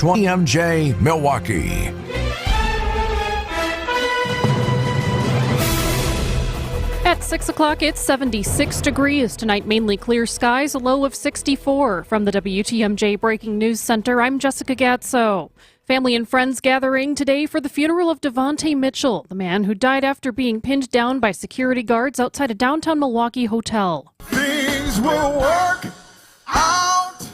WTMJ Milwaukee. At 6 o'clock, it's 76 degrees. Tonight, mainly clear skies, a low of 64. From the WTMJ Breaking News Center, I'm Jessica Gatso. Family and friends gathering today for the funeral of Devontae Mitchell, the man who died after being pinned down by security guards outside a downtown Milwaukee hotel. Things will work out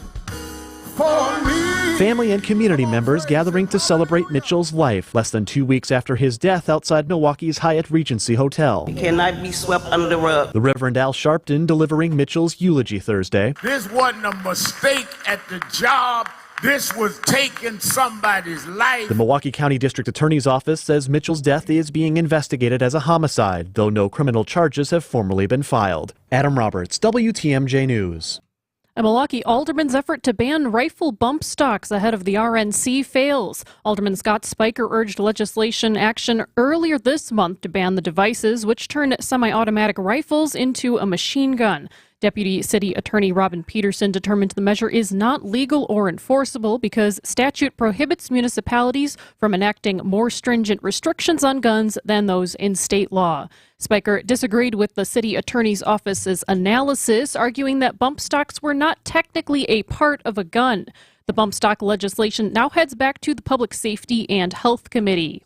for me. Family and community members gathering to celebrate Mitchell's life less than 2 weeks after his death outside Milwaukee's Hyatt Regency Hotel. It cannot be swept under the rug. The Reverend Al Sharpton delivering Mitchell's eulogy Thursday. This wasn't a mistake at the job. This was taking somebody's life. The Milwaukee County District Attorney's Office says Mitchell's death is being investigated as a homicide, though no criminal charges have formally been filed. Adam Roberts, WTMJ News. A Milwaukee alderman's effort to ban rifle bump stocks ahead of the RNC fails. Alderman Scott Spiker urged legislation action earlier this month to ban the devices which turn semi-automatic rifles into a machine gun. Deputy City Attorney Robin Peterson determined the measure is not legal or enforceable because statute prohibits municipalities from enacting more stringent restrictions on guns than those in state law. Spiker disagreed with the city attorney's office's analysis, arguing that bump stocks were not technically a part of a gun. The bump stock legislation now heads back to the Public Safety and Health Committee.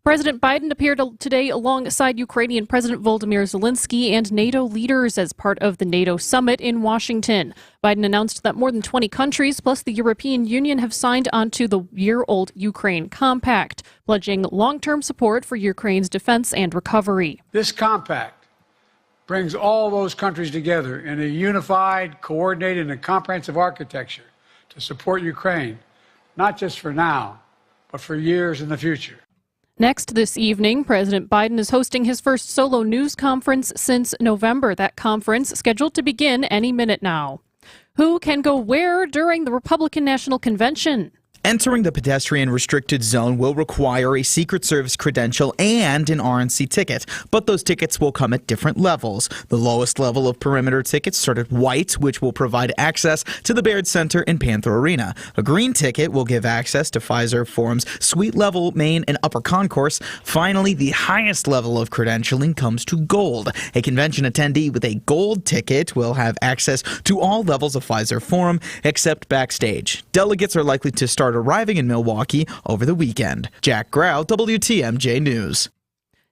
President Biden appeared today alongside Ukrainian President Volodymyr Zelensky and NATO leaders as part of the NATO summit in Washington. Biden announced that more than 20 countries plus the European Union have signed onto the year-old Ukraine Compact, pledging long-term support for Ukraine's defense and recovery. This compact brings all those countries together in a unified, coordinated, and comprehensive architecture to support Ukraine, not just for now, but for years in the future. Next this evening, President Biden is hosting his first solo news conference since November. That conference scheduled to begin any minute now. Who can go where during the Republican National Convention? Entering the pedestrian restricted zone will require a Secret Service credential and an RNC ticket, but those tickets will come at different levels. The lowest level of perimeter tickets start at white, which will provide access to the Baird Center and Panther Arena. A green ticket will give access to Pfizer Forum's suite level, main, and upper concourse. Finally, the highest level of credentialing comes to gold. A convention attendee with a gold ticket will have access to all levels of Pfizer Forum except backstage. Delegates are likely to start arriving in Milwaukee over the weekend. Jack Grau, WTMJ News.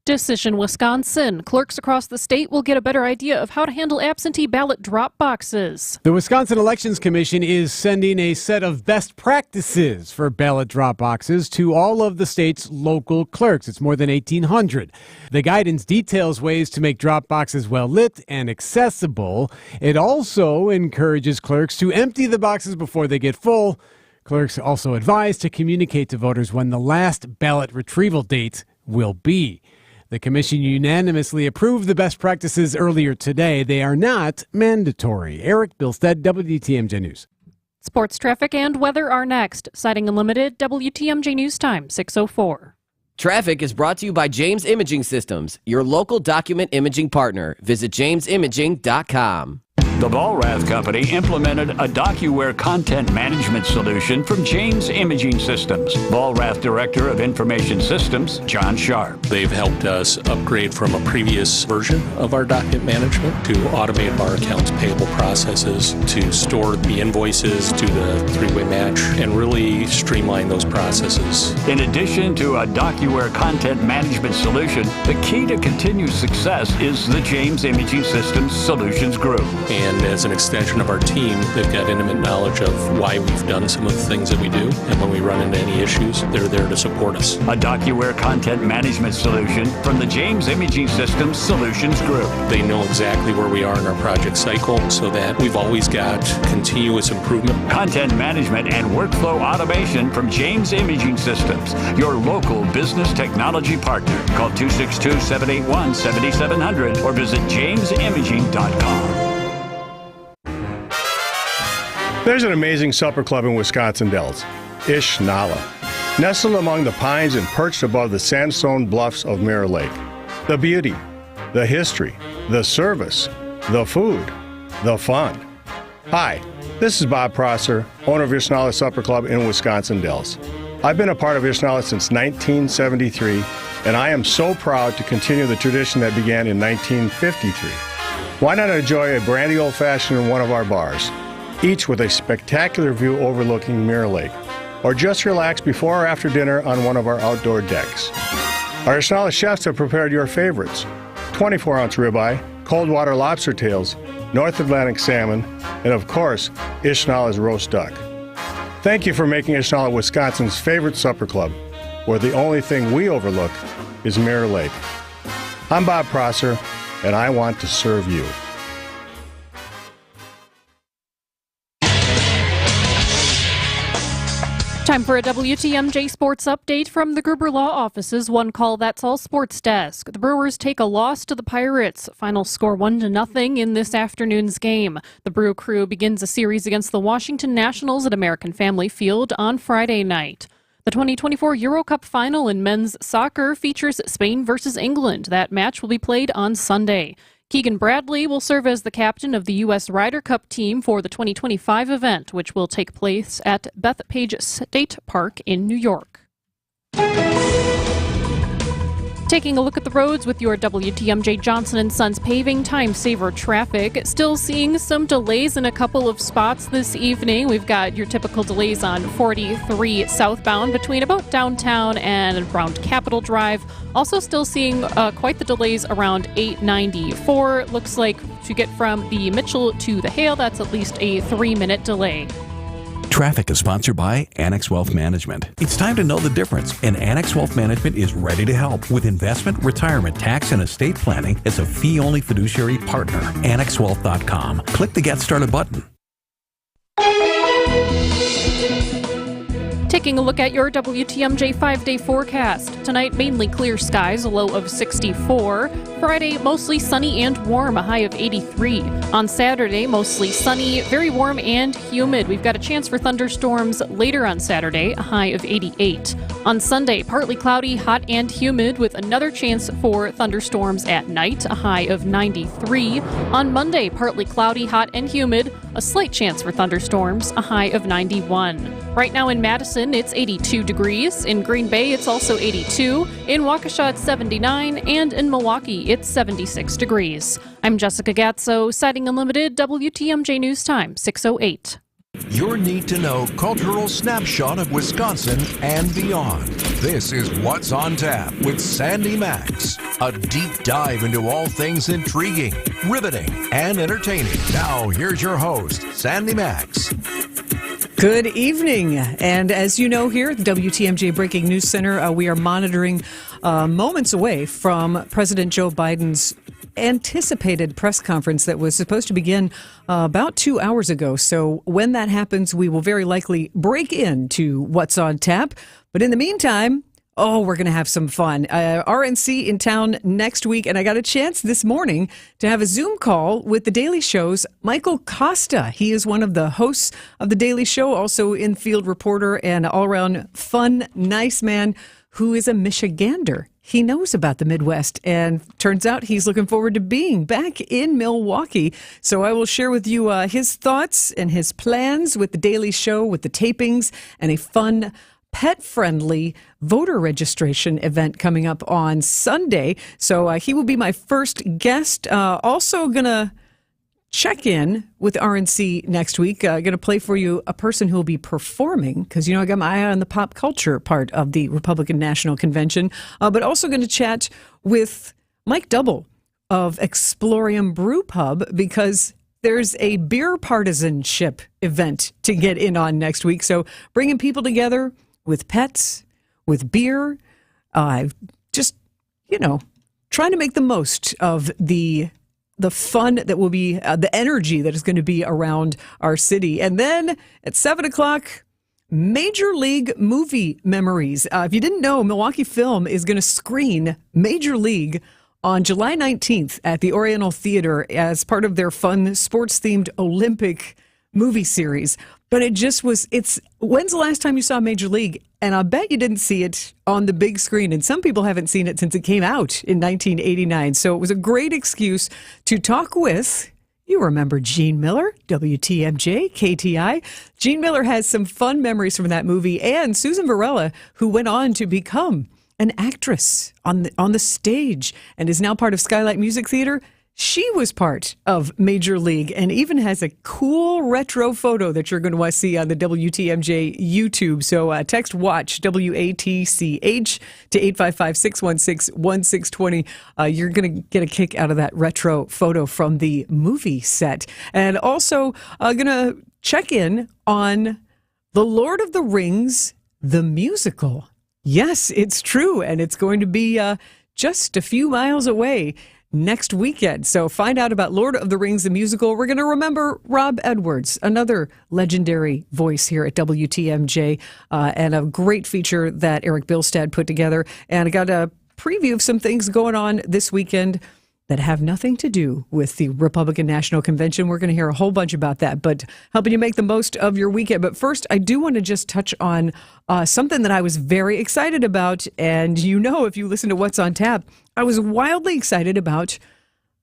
Decision Wisconsin. Clerks across the state will get a better idea of how to handle absentee ballot drop boxes. The Wisconsin Elections Commission is sending a set of best practices for ballot drop boxes to all of the state's local clerks. It's more than 1,800. The guidance details ways to make drop boxes well lit and accessible. It also encourages clerks to empty the boxes before they get full. Clerks also advised to communicate to voters when the last ballot retrieval date will be. The commission unanimously approved the best practices earlier today. They are not mandatory. Eric Bilstead, WTMJ News. Sports, traffic, and weather are next. Sighting Unlimited, WTMJ News Time, 6:04. Traffic is brought to you by James Imaging Systems, your local document imaging partner. Visit jamesimaging.com. The Vollrath Company implemented a DocuWare content management solution from James Imaging Systems. Vollrath Director of Information Systems, John Sharp. They've helped us upgrade from a previous version of our document management to automate our accounts payable processes, to store the invoices, to the three-way match, and really streamline those processes. In addition to a DocuWare content management solution, the key to continued success is the James Imaging Systems Solutions Group. And as an extension of our team, they've got intimate knowledge of why we've done some of the things that we do. And when we run into any issues, they're there to support us. A DocuWare content management solution from the James Imaging Systems Solutions Group. They know exactly where we are in our project cycle so that we've always got continuous improvement. Content management and workflow automation from James Imaging Systems, your local business technology partner. Call 262-781-7700 or visit jamesimaging.com. There's an amazing supper club in Wisconsin Dells, Ish Nala, nestled among the pines and perched above the sandstone bluffs of Mirror Lake. The beauty, the history, the service, the food, the fun. Hi, This is Bob Prosser, owner of Ishnala Supper Club in Wisconsin Dells. I've been a part of Ishnala since 1973, and I am so proud to continue the tradition that began in 1953. Why not enjoy a brandy old-fashioned in one of our bars, each with a spectacular view overlooking Mirror Lake, or just relax before or after dinner on one of our outdoor decks. Our Ishnala chefs have prepared your favorites: 24-ounce ribeye, cold water lobster tails, North Atlantic salmon, and of course, Ishnala's roast duck. Thank you for making Ishnala Wisconsin's favorite supper club, where the only thing we overlook is Mirror Lake. I'm Bob Prosser, and I want to serve you. Time for a WTMJ Sports Update from the Gruber Law Office's One Call That's All Sports Desk. The Brewers take a loss to the Pirates. Final score 1-0 in this afternoon's game. The Brew Crew begins a series against the Washington Nationals at American Family Field on Friday night. The 2024 Euro Cup final in men's soccer features Spain versus England. That match will be played on Sunday. Keegan Bradley will serve as the captain of the U.S. Ryder Cup team for the 2025 event, which will take place at Bethpage State Park in New York. Taking a look at the roads with your WTMJ Johnson & Sons paving time saver traffic. Still seeing some delays in a couple of spots this evening. We've got your typical delays on 43 southbound between about downtown and around Capitol Drive. Also still seeing quite the delays around 894. Looks like to get from the Mitchell to the Hale, that's at least a 3-minute delay. Traffic is sponsored by Annex Wealth Management. It's time to know the difference, and Annex Wealth Management is ready to help with investment, retirement, tax, and estate planning as a fee-only fiduciary partner. AnnexWealth.com. Click the Get Started button. Taking a look at your WTMJ 5-day forecast. Tonight, mainly clear skies, a low of 64. Friday, mostly sunny and warm, a high of 83. On Saturday, mostly sunny, very warm and humid. We've got a chance for thunderstorms later on Saturday, a high of 88. On Sunday, partly cloudy, hot and humid, with another chance for thunderstorms at night, a high of 93. On Monday, partly cloudy, hot and humid, a slight chance for thunderstorms, a high of 91. Right now in Madison, it's 82 degrees. In Green Bay, it's also 82. In Waukesha, it's 79. And in Milwaukee, it's 76 degrees. I'm Jessica Gatso, Sighting Unlimited, WTMJ News Time, 6:08. Your need-to-know cultural snapshot of Wisconsin and beyond. This is What's on Tap with Sandy Max. A deep dive into all things intriguing, riveting, and entertaining. Now, here's your host, Sandy Max. Good evening. And as you know here at the WTMJ Breaking News Center, we are monitoring moments away from President Joe Biden's anticipated press conference that was supposed to begin about 2 hours ago. So when that happens, we will very likely break into What's on Tap. But in the meantime, we're going to have some fun. RNC in town next week, and I got a chance this morning to have a Zoom call with The Daily Show's Michael Costa. He is one of the hosts of The Daily Show, also in-field reporter and all-around fun, nice man who is a Michigander. He knows about the Midwest, and turns out he's looking forward to being back in Milwaukee. So I will share with you his thoughts and his plans with The Daily Show, with the tapings, and a fun, pet-friendly voter registration event coming up on Sunday. So he will be my first guest. Also going to check in with RNC next week. Going to play for you a person who will be performing, because, I got my eye on the pop culture part of the Republican National Convention, but also going to chat with Mike Double of Explorium Brew Pub, because there's a beer partisanship event to get in on next week. So bringing people together with pets, with beer, just, trying to make the most of the fun that will be, the energy that is going to be around our city. And then at 7 o'clock, Major League Movie Memories. If you didn't know, Milwaukee Film is going to screen Major League on July 19th at the Oriental Theater as part of their fun sports-themed Olympic movie series. But when's the last time you saw Major League? And I bet you didn't see it on the big screen. And some people haven't seen it since it came out in 1989. So it was a great excuse to talk with You remember Gene Miller, WTMJ, KTI. Gene Miller has some fun memories from that movie, and Susan Varela, who went on to become an actress on the stage and is now part of Skylight Music Theater. She was part of Major League and even has a cool retro photo that you're going to want to see on the WTMJ YouTube. So text WATCH, WATCH, to 855-616-1620. You're going to get a kick out of that retro photo from the movie set. And also going to check in on The Lord of the Rings, the musical. Yes, it's true. And it's going to be just a few miles away next weekend. So find out about Lord of the Rings, the musical. We're going to remember Rob Edwards, another legendary voice here at WTMJ, and a great feature that Eric Bilstad put together. And I got a preview of some things going on this weekend that have nothing to do with the Republican National Convention. We're going to hear a whole bunch about that, but helping you make the most of your weekend. But first, I do want to just touch on something that I was very excited about. And you know, if you listen to What's on Tap, I was wildly excited about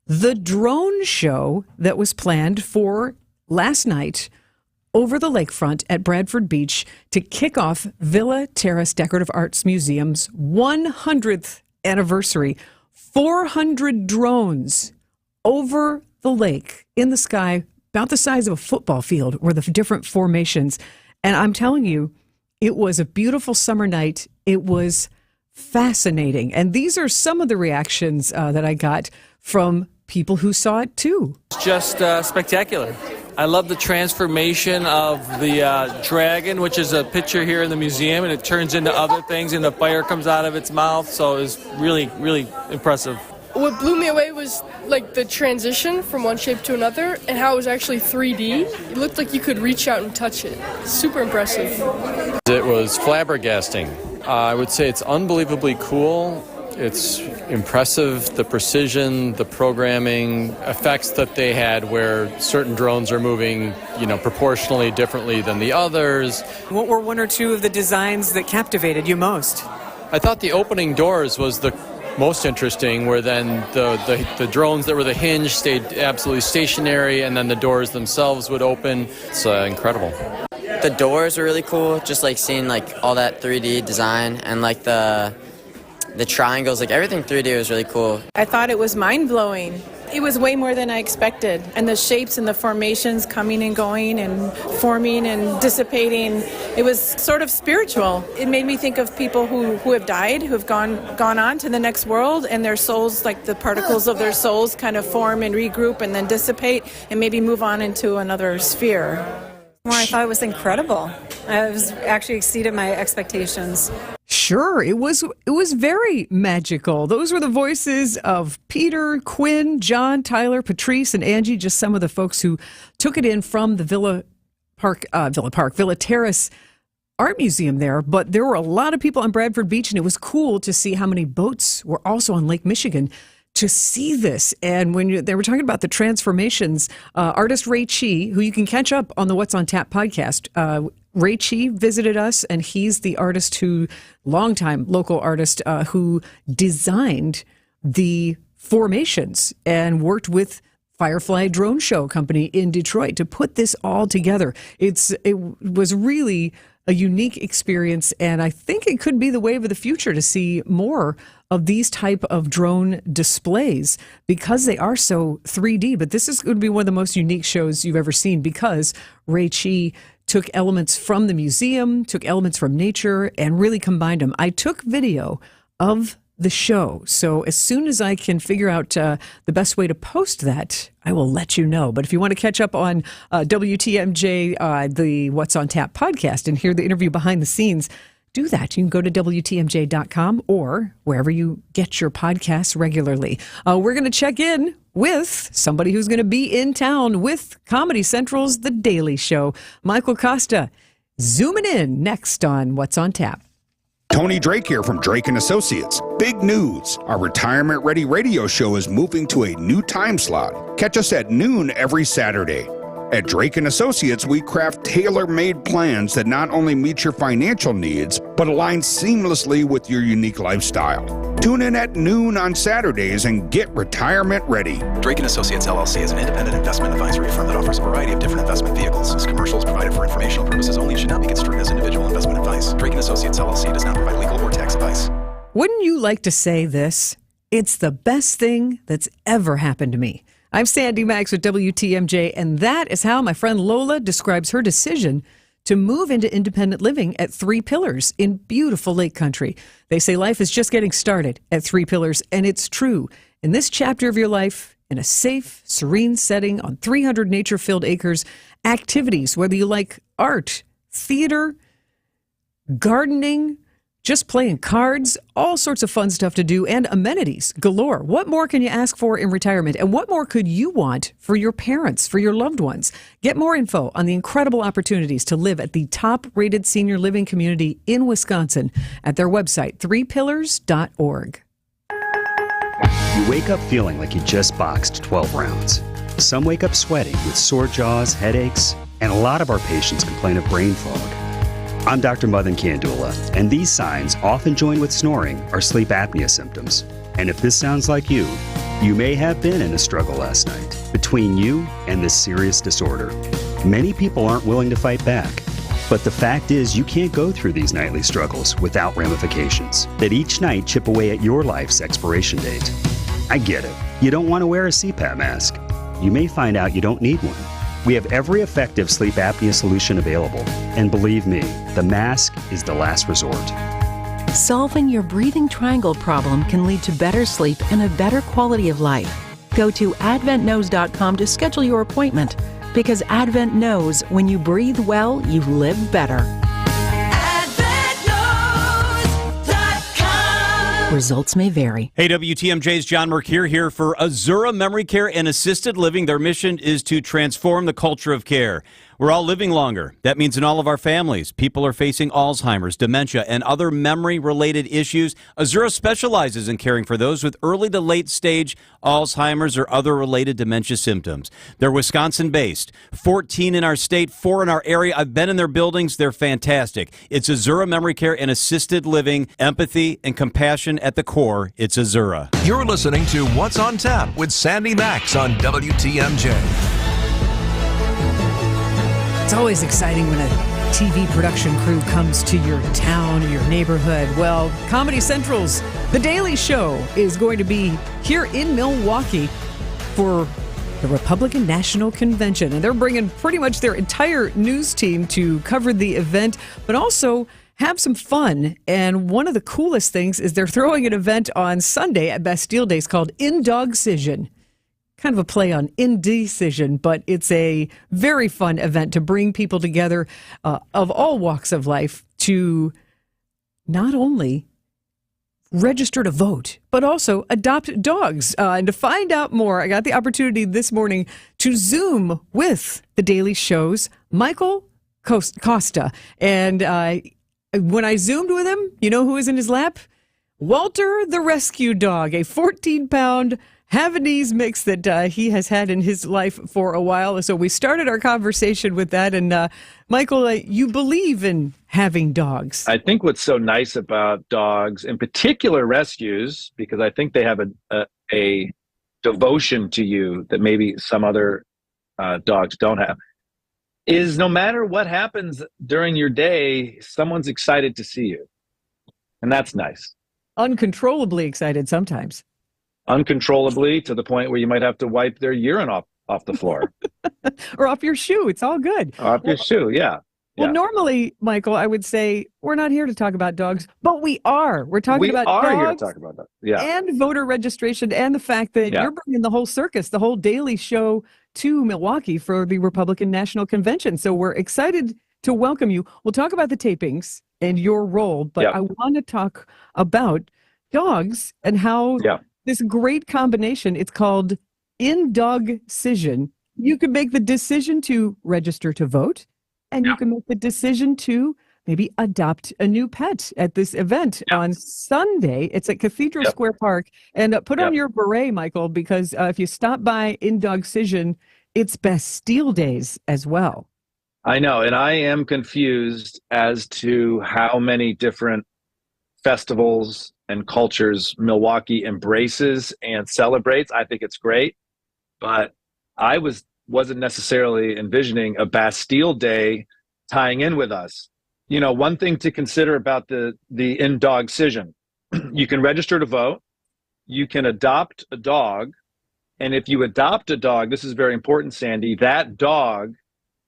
the drone show that was planned for last night over the lakefront at Bradford Beach to kick off Villa Terrace Decorative Arts Museum's 100th anniversary. 400 drones over the lake in the sky, about the size of a football field, were the different formations. And I'm telling you, it was a beautiful summer night. It was fascinating. And these are some of the reactions that I got from people who saw it too. It's just spectacular. I love the transformation of the dragon, which is a picture here in the museum, and it turns into other things, and the fire comes out of its mouth. So it was really, really impressive. What blew me away was like the transition from one shape to another and how it was actually 3D. It looked like you could reach out and touch it. Super impressive. It was flabbergasting. I would say it's unbelievably cool. It's impressive, the precision, the programming, effects that they had where certain drones are moving, proportionally differently than the others. What were one or two of the designs that captivated you most? I thought the opening doors was the most interesting, where then the drones that were the hinge stayed absolutely stationary, and then the doors themselves would open. It's incredible. The doors were really cool, just like seeing like all that 3D design and like the triangles, like everything 3D was really cool. I thought it was mind-blowing. It was way more than I expected. And the shapes and the formations coming and going and forming and dissipating, it was sort of spiritual. It made me think of people who have died, who have gone on to the next world, and their souls, like the particles of their souls, kind of form and regroup and then dissipate and maybe move on into another sphere. Well, I thought it was incredible. It was actually exceeded my expectations. Sure, it was very magical. Those were the voices of Peter, Quinn, John, Tyler, Patrice, and Angie, just some of the folks who took it in from the Villa Terrace Art Museum there. But there were a lot of people on Bradford Beach, and it was cool to see how many boats were also on Lake Michigan to see this. And when they were talking about the transformations, artist Ray Chi, who you can catch up on the What's on Tap podcast, Ray Chi visited us, and he's the longtime local artist who designed the formations and worked with Firefly Drone Show Company in Detroit to put this all together. It was really a unique experience, and I think it could be the wave of the future to see more of these type of drone displays because they are so 3D. But this is going to be one of the most unique shows you've ever seen because Ray Chi took elements from the museum, took elements from nature, and really combined them. I took video of the show, so as soon as I can figure out the best way to post that, I will let you know. But if you want to catch up on WTMJ, the What's on Tap podcast, and hear the interview behind the scenes, do that. You can go to WTMJ.com or wherever you get your podcasts regularly. We're going to check in with somebody who's going to be in town with Comedy Central's The Daily Show. Michael Costa, zooming in next on What's on Tap. Tony Drake here from Drake & Associates. Big news. Our retirement-ready radio show is moving to a new time slot. Catch us at noon every Saturday. At Drake & Associates, we craft tailor-made plans that not only meet your financial needs, but align seamlessly with your unique lifestyle. Tune in at noon on Saturdays and get retirement ready. Drake & Associates, LLC is an independent investment advisory firm that offers a variety of different investment vehicles. This commercial is provided for informational purposes only and should not be construed as individual investment advice. Drake & Associates, LLC does not provide legal or tax advice. Wouldn't you like to say this? It's the best thing that's ever happened to me. I'm Sandy Max with WTMJ, and that is how my friend Lola describes her decision to move into independent living at Three Pillars in beautiful Lake Country. They say life is just getting started at Three Pillars, and it's true. In this chapter of your life, in a safe, serene setting on 300 nature-filled acres, activities, whether you like art, theater, gardening, just playing cards, all sorts of fun stuff to do, and amenities galore. What more can you ask for in retirement? And what more could you want for your parents, for your loved ones? Get more info on the incredible opportunities to live at the top-rated senior living community in Wisconsin at their website, threepillars.org. You wake up feeling like you just boxed 12 rounds. Some wake up sweating with sore jaws, headaches, and a lot of our patients complain of brain fog. I'm Dr. Madan Kandula, and these signs, often joined with snoring, are sleep apnea symptoms. And if this sounds like you may have been in a struggle last night between you and this serious disorder. Many people aren't willing to fight back. But the fact is, you can't go through these nightly struggles without ramifications that each night chip away at your life's expiration date. I get it. You don't want to wear a CPAP mask. You may find out you don't need one. We have every effective sleep apnea solution available. And believe me, the mask is the last resort. Solving your breathing triangle problem can lead to better sleep and a better quality of life. Go to adventknows.com to schedule your appointment, because Advent knows when you breathe well, you live better. Results may vary. Hey, WTMJ's John Mercure here for Azura Memory Care and Assisted Living. Their mission is to transform the culture of care. We're all living longer. That means in all of our families, people are facing Alzheimer's, dementia, and other memory-related issues. Azura specializes in caring for those with early to late stage Alzheimer's or other related dementia symptoms. They're Wisconsin-based, 14 in our state, 4 in our area. I've been in their buildings. They're fantastic. It's Azura Memory Care and Assisted Living, empathy and compassion at the core. It's Azura. You're listening to What's on Tap with Sandy Max on WTMJ. It's always exciting when a TV production crew comes to your town, your neighborhood. Well, Comedy Central's The Daily Show is going to be here in Milwaukee for the Republican National Convention. And they're bringing pretty much their entire news team to cover the event, but also have some fun. And one of the coolest things is they're throwing an event on Sunday at Bastille Days called Indogcision. Kind of a play on indecision, but it's a very fun event to bring people together of all walks of life to not only register to vote, but also adopt dogs. And to find out more, I got the opportunity this morning to Zoom with The Daily Show's Michael Costa. And when I Zoomed with him, you know who was in his lap? Walter the rescue dog, a 14-pound Havanese mix that he has had in his life for a while. So we started our conversation with that. And Michael, you believe in having dogs. I think what's so nice about dogs, in particular rescues, because I think they have a devotion to you that maybe some other dogs don't have, is no matter what happens during your day, someone's excited to see you. And that's nice. Uncontrollably excited sometimes. Uncontrollably, to the point where you might have to wipe their urine off the floor. Or off your shoe. It's all good. Off your shoe, yeah. Well, normally, Michael, I would say we're not here to talk about dogs, but we are. We're talking about dogs. We are here to talk about dogs. Yeah. And voter registration and the fact that you're bringing the whole circus, the whole Daily Show to Milwaukee for the Republican National Convention. So we're excited to welcome you. We'll talk about the tapings and your role, but I want to talk about dogs and how this great combination, it's called Indogcision. You can make the decision to register to vote, and you can make the decision to maybe adopt a new pet at this event on Sunday. It's at Cathedral Square Park. And put on your beret, Michael, because if you stop by Indogcision, it's Bastille Days as well. I know, and I am confused as to how many different festivals and cultures Milwaukee embraces and celebrates. I think it's great, but I wasn't necessarily envisioning a Bastille Day tying in with us. You know, one thing to consider about the in-dog decision, you can register to vote, you can adopt a dog, and if you adopt a dog, this is very important, Sandy, that dog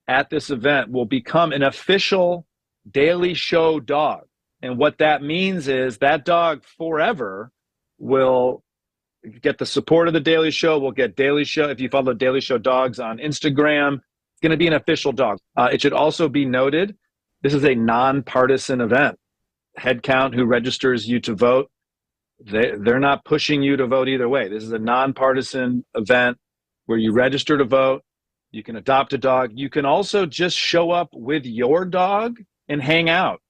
at this event will become an official Daily Show dog. And what that means is that dog forever will get the support of the Daily Show, will get Daily Show. If you follow Daily Show dogs on Instagram, it's going to be an official dog. It should also be noted, this is a nonpartisan event. Head count who registers you to vote, they're not pushing you to vote either way. This is a nonpartisan event where you register to vote. You can adopt a dog. You can also just show up with your dog and hang out.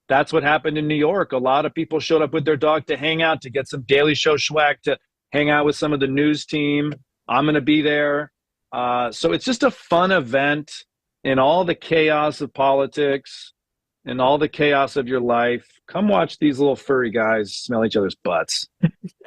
That's what happened in New York. A lot of people showed up with their dog to hang out, to get some Daily Show swag, to hang out with some of the news team. I'm going to be there. So it's just a fun event in all the chaos of politics and all the chaos of your life. Come watch these little furry guys smell each other's butts.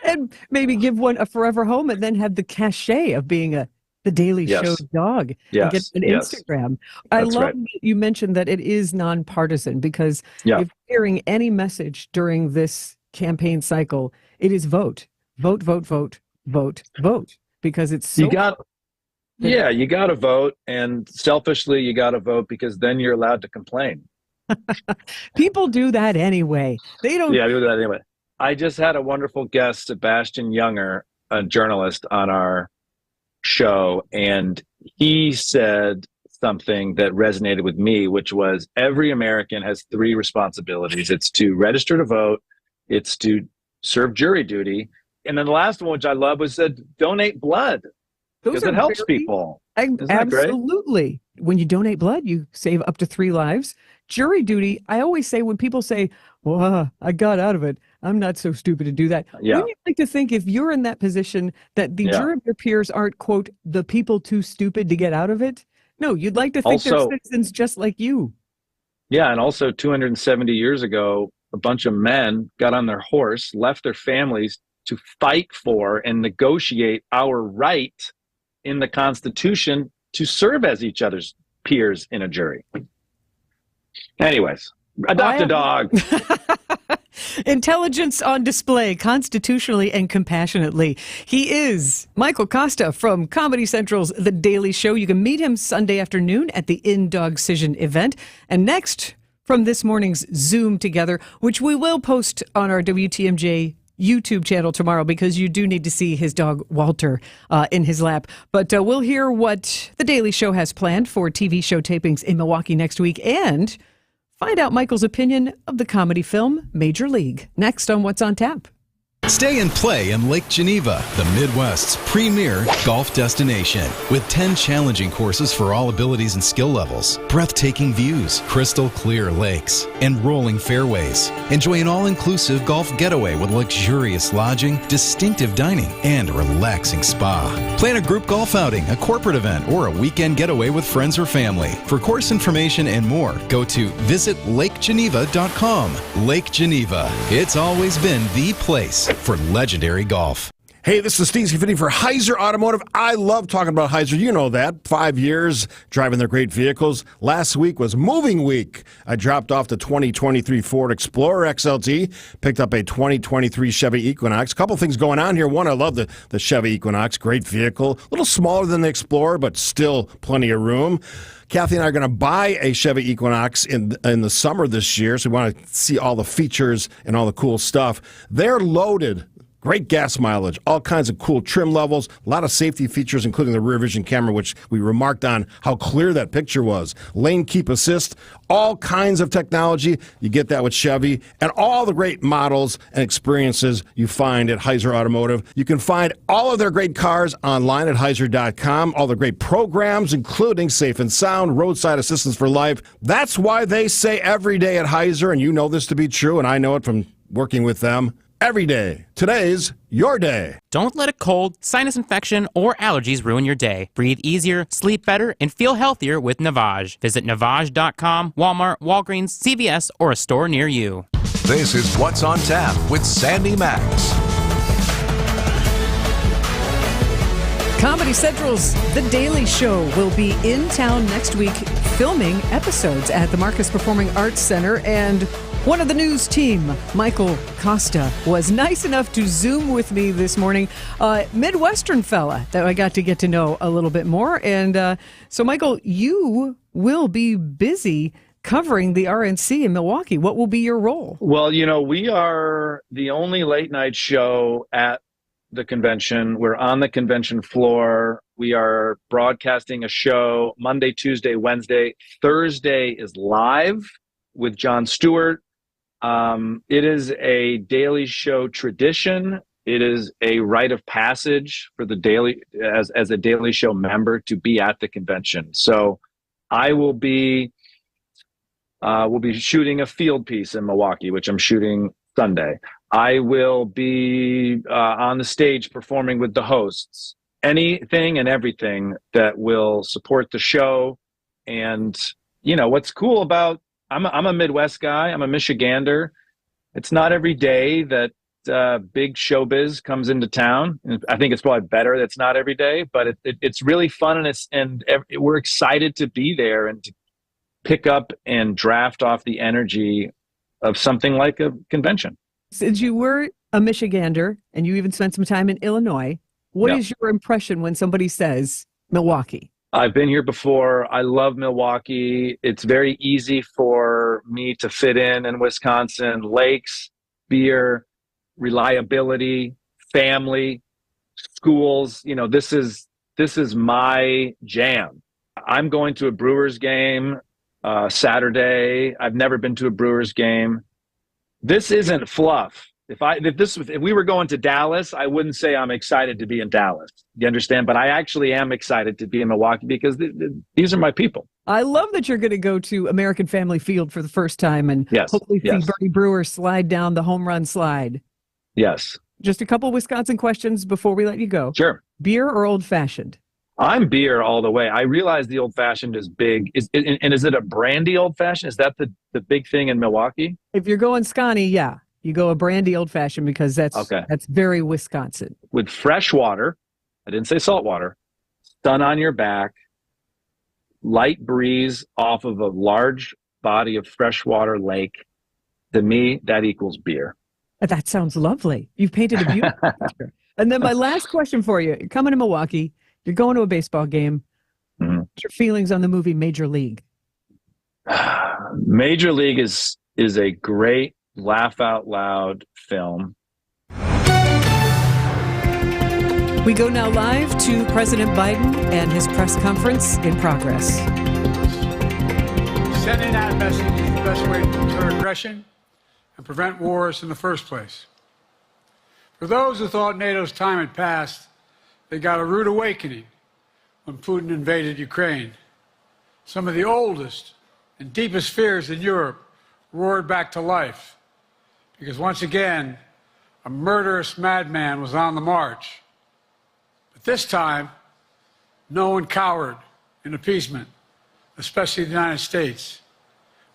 And maybe give one a forever home and then have the cachet of being the Daily Show dog. Yes. Get an Instagram. I love that you mentioned that it is nonpartisan, because if you're hearing any message during this campaign cycle, it is vote, vote, vote, vote, vote, vote, because it's so. You got to vote, and selfishly, you got to vote because then you're allowed to complain. People do that anyway. They don't. Yeah, people do that anyway. I just had a wonderful guest, Sebastian Younger, a journalist, on our show, and he said something that resonated with me, which was every American has three responsibilities. It's to register to vote, it's to serve jury duty, and then the last one, which I love, was said donate blood, because it helps people. Absolutely. When you donate blood, you save up to 3 lives. Jury duty, I always say when people say, well, I got out of it, I'm not so stupid to do that. Yeah. Wouldn't you like to think, if you're in that position, that the jury of your peers aren't, quote, the people too stupid to get out of it? No, you'd like to think they're citizens just like you. Yeah, and also 270 years ago, a bunch of men got on their horse, left their families to fight for and negotiate our right in the Constitution to serve as each other's peers in a jury. Anyways, adopt a dog. Intelligence on display, constitutionally and compassionately. He is Michael Costa from Comedy Central's The Daily Show. You can meet him Sunday afternoon at the In-Dog Cision event. And next, from this morning's Zoom Together, which we will post on our WTMJ YouTube channel tomorrow, because you do need to see his dog Walter in his lap. But we'll hear what The Daily Show has planned for TV show tapings in Milwaukee next week, and find out Michael's opinion of the comedy film Major League, next on What's on Tap. Stay and play in Lake Geneva, the Midwest's premier golf destination. With 10 challenging courses for all abilities and skill levels, breathtaking views, crystal clear lakes, and rolling fairways. Enjoy an all-inclusive golf getaway with luxurious lodging, distinctive dining, and a relaxing spa. Plan a group golf outing, a corporate event, or a weekend getaway with friends or family. For course information and more, go to visitlakegeneva.com. Lake Geneva. It's always been the place for legendary golf. Hey, this is Steve Scaffidi for Heiser Automotive. I love talking about Heiser. You know that. 5 years driving their great vehicles. Last week was moving week. I dropped off the 2023 Ford Explorer XLT, picked up a 2023 Chevy Equinox. A couple things going on here. One, I love the Chevy Equinox. Great vehicle. A little smaller than the Explorer, but still plenty of room. Kathy and I are going to buy a Chevy Equinox in the summer this year, so we want to see all the features and all the cool stuff. They're loaded. Great gas mileage, all kinds of cool trim levels, a lot of safety features, including the rear vision camera, which we remarked on how clear that picture was. Lane keep assist, all kinds of technology. You get that with Chevy, and all the great models and experiences you find at Heiser Automotive. You can find all of their great cars online at Heiser.com, all the great programs, including Safe and Sound, Roadside Assistance for Life. That's why they say every day at Heiser, and you know this to be true, and I know it from working with them, every day. Today's your day. Don't let a cold, sinus infection, or allergies ruin your day. Breathe easier, sleep better, and feel healthier with Navage. Visit Navage.com, Walmart, Walgreens, CVS, or a store near you. This is What's on Tap with Sandy Max. Comedy Central's The Daily Show will be in town next week filming episodes at the Marcus Performing Arts Center, and one of the news team, Michael Costa, was nice enough to Zoom with me this morning. Midwestern fella that I got to get to know a little bit more. And so, Michael, you will be busy covering the RNC in Milwaukee. What will be your role? Well, we are the only late night show at the convention. We're on the convention floor. We are broadcasting a show Monday, Tuesday, Wednesday. Thursday is live with Jon Stewart. It is a Daily Show tradition. It is a rite of passage for the Daily, as a Daily Show member, to be at the convention. So I will be shooting a field piece in Milwaukee, which I'm shooting Sunday. I will be on the stage performing with the hosts. Anything and everything that will support the show. And, what's cool about, I'm a Midwest guy. I'm a Michigander. It's not every day that big showbiz comes into town. And I think it's probably better that it's not every day, but it's really fun, and we're excited to be there and to pick up and draft off the energy of something like a convention. Since you were a Michigander and you even spent some time in Illinois, what is your impression when somebody says Milwaukee? I've been here before. I love Milwaukee. It's very easy for me to fit in Wisconsin. Lakes, beer, reliability, family, schools. This is my jam. I'm going to a Brewers game Saturday. I've never been to a Brewers game. This isn't fluff. If we were going to Dallas, I wouldn't say I'm excited to be in Dallas. You understand? But I actually am excited to be in Milwaukee because these are my people. I love that you're going to go to American Family Field for the first time and hopefully see Bernie Brewer slide down the home run slide. Yes. Just a couple Wisconsin questions before we let you go. Sure. Beer or old-fashioned? I'm beer all the way. I realize the old-fashioned is big. Is it a brandy old-fashioned? Is that the big thing in Milwaukee? If you're going Scotty, yeah. You go a brandy old-fashioned because that's very Wisconsin. With fresh water, I didn't say salt water, sun on your back, light breeze off of a large body of freshwater lake. To me, that equals beer. That sounds lovely. You've painted a beautiful picture. And then my last question for you. You're coming to Milwaukee. You're going to a baseball game. Mm-hmm. What's your feelings on the movie Major League? Major League is a great laugh out loud film. We go now live to President Biden and his press conference in progress. Sending that message is the best way to deter aggression and prevent wars in the first place. For those who thought NATO's time had passed, they got a rude awakening when Putin invaded Ukraine. Some of the oldest and deepest fears in Europe roared back to life because once again, a murderous madman was on the march. But this time, no one cowered in appeasement, especially the United States.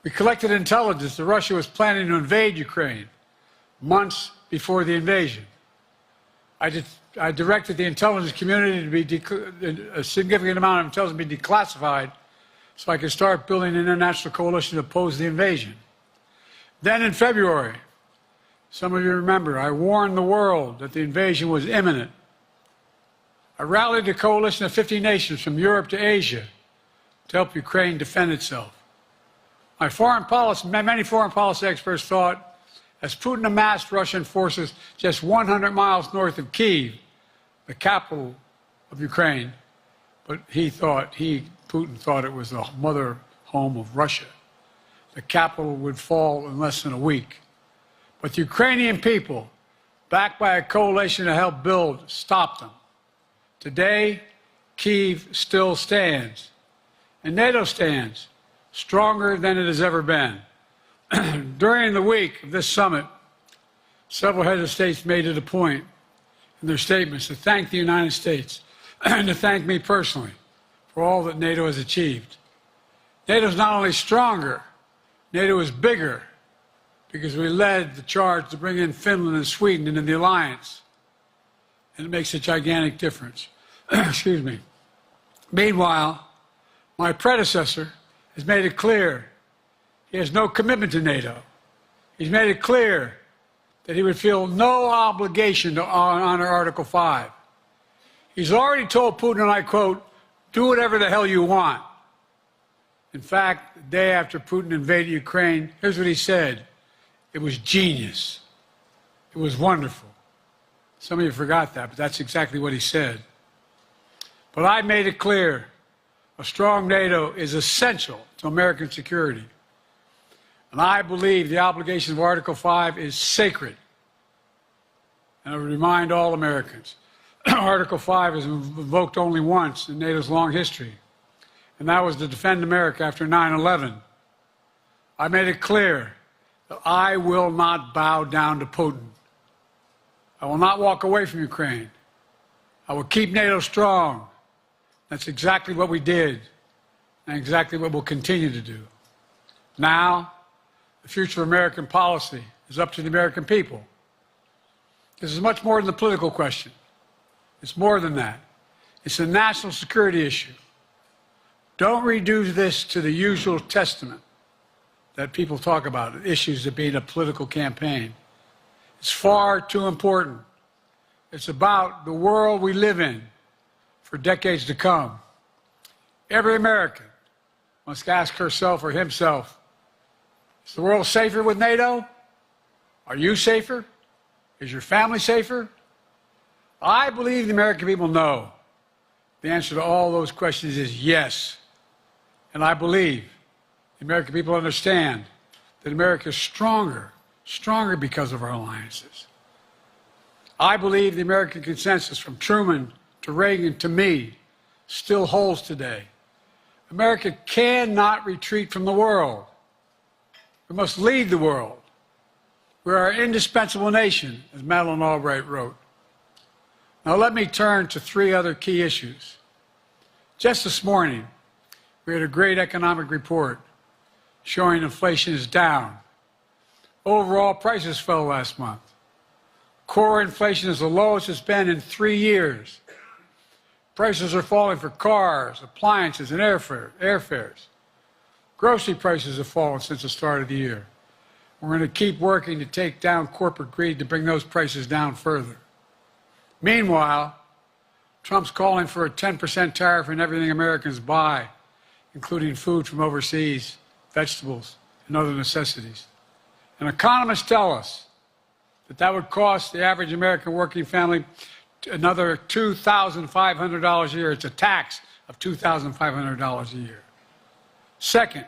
We collected intelligence that Russia was planning to invade Ukraine months before the invasion. I directed the intelligence community to be a significant amount of intelligence be declassified so I could start building an international coalition to oppose the invasion. Then in February, some of you remember, I warned the world that the invasion was imminent. I rallied a coalition of 50 nations from Europe to Asia to help Ukraine defend itself. Many foreign policy experts thought as Putin amassed Russian forces just 100 miles north of Kyiv, the capital of Ukraine, but Putin thought it was the mother home of Russia. The capital would fall in less than a week. But the Ukrainian people, backed by a coalition to help build, stopped them. Today, Kyiv still stands, and NATO stands stronger than it has ever been. During the week of this summit, several heads of states made it a point in their statements to thank the United States and to thank me personally for all that NATO has achieved. NATO is not only stronger, NATO is bigger because we led the charge to bring in Finland and Sweden into the alliance. And it makes a gigantic difference. Excuse me. Meanwhile, my predecessor has made it clear he has no commitment to NATO. He's made it clear that he would feel no obligation to honor Article 5. He's already told Putin, and I quote, "Do whatever the hell you want." In fact, the day after Putin invaded Ukraine, here's what he said. It was genius. It was wonderful. Some of you forgot that, but that's exactly what he said. But I made it clear a strong NATO is essential to American security. And I believe the obligation of Article 5 is sacred. And I would remind all Americans, Article 5 is invoked only once in NATO's long history, and that was to defend America after 9/11. I made it clear that I will not bow down to Putin. I will not walk away from Ukraine. I will keep NATO strong. That's exactly what we did, and exactly what we'll continue to do. Now, the future of American policy is up to the American people. This is much more than a political question. It's more than that. It's a national security issue. Don't reduce this to the usual testament that people talk about, issues of being a political campaign. It's far too important. It's about the world we live in for decades to come. Every American must ask herself or himself, is the world safer with NATO? Are you safer? Is your family safer? I believe the American people know. The answer to all those questions is yes. And I believe the American people understand that America is stronger because of our alliances. I believe the American consensus from Truman to Reagan to me still holds today. America cannot retreat from the world. We must lead the world. We're an indispensable nation, as Madeleine Albright wrote. Now let me turn to three other key issues. Just this morning, we had a great economic report showing inflation is down. Overall prices fell last month. Core inflation is the lowest it's been in 3 years. Prices are falling for cars, appliances, and airfares. Grocery prices have fallen since the start of the year. We're going to keep working to take down corporate greed to bring those prices down further. Meanwhile, Trump's calling for a 10% tariff on everything Americans buy, including food from overseas, vegetables, and other necessities. And economists tell us that that would cost the average American working family another $2,500 a year. It's a tax of $2,500 a year. Second,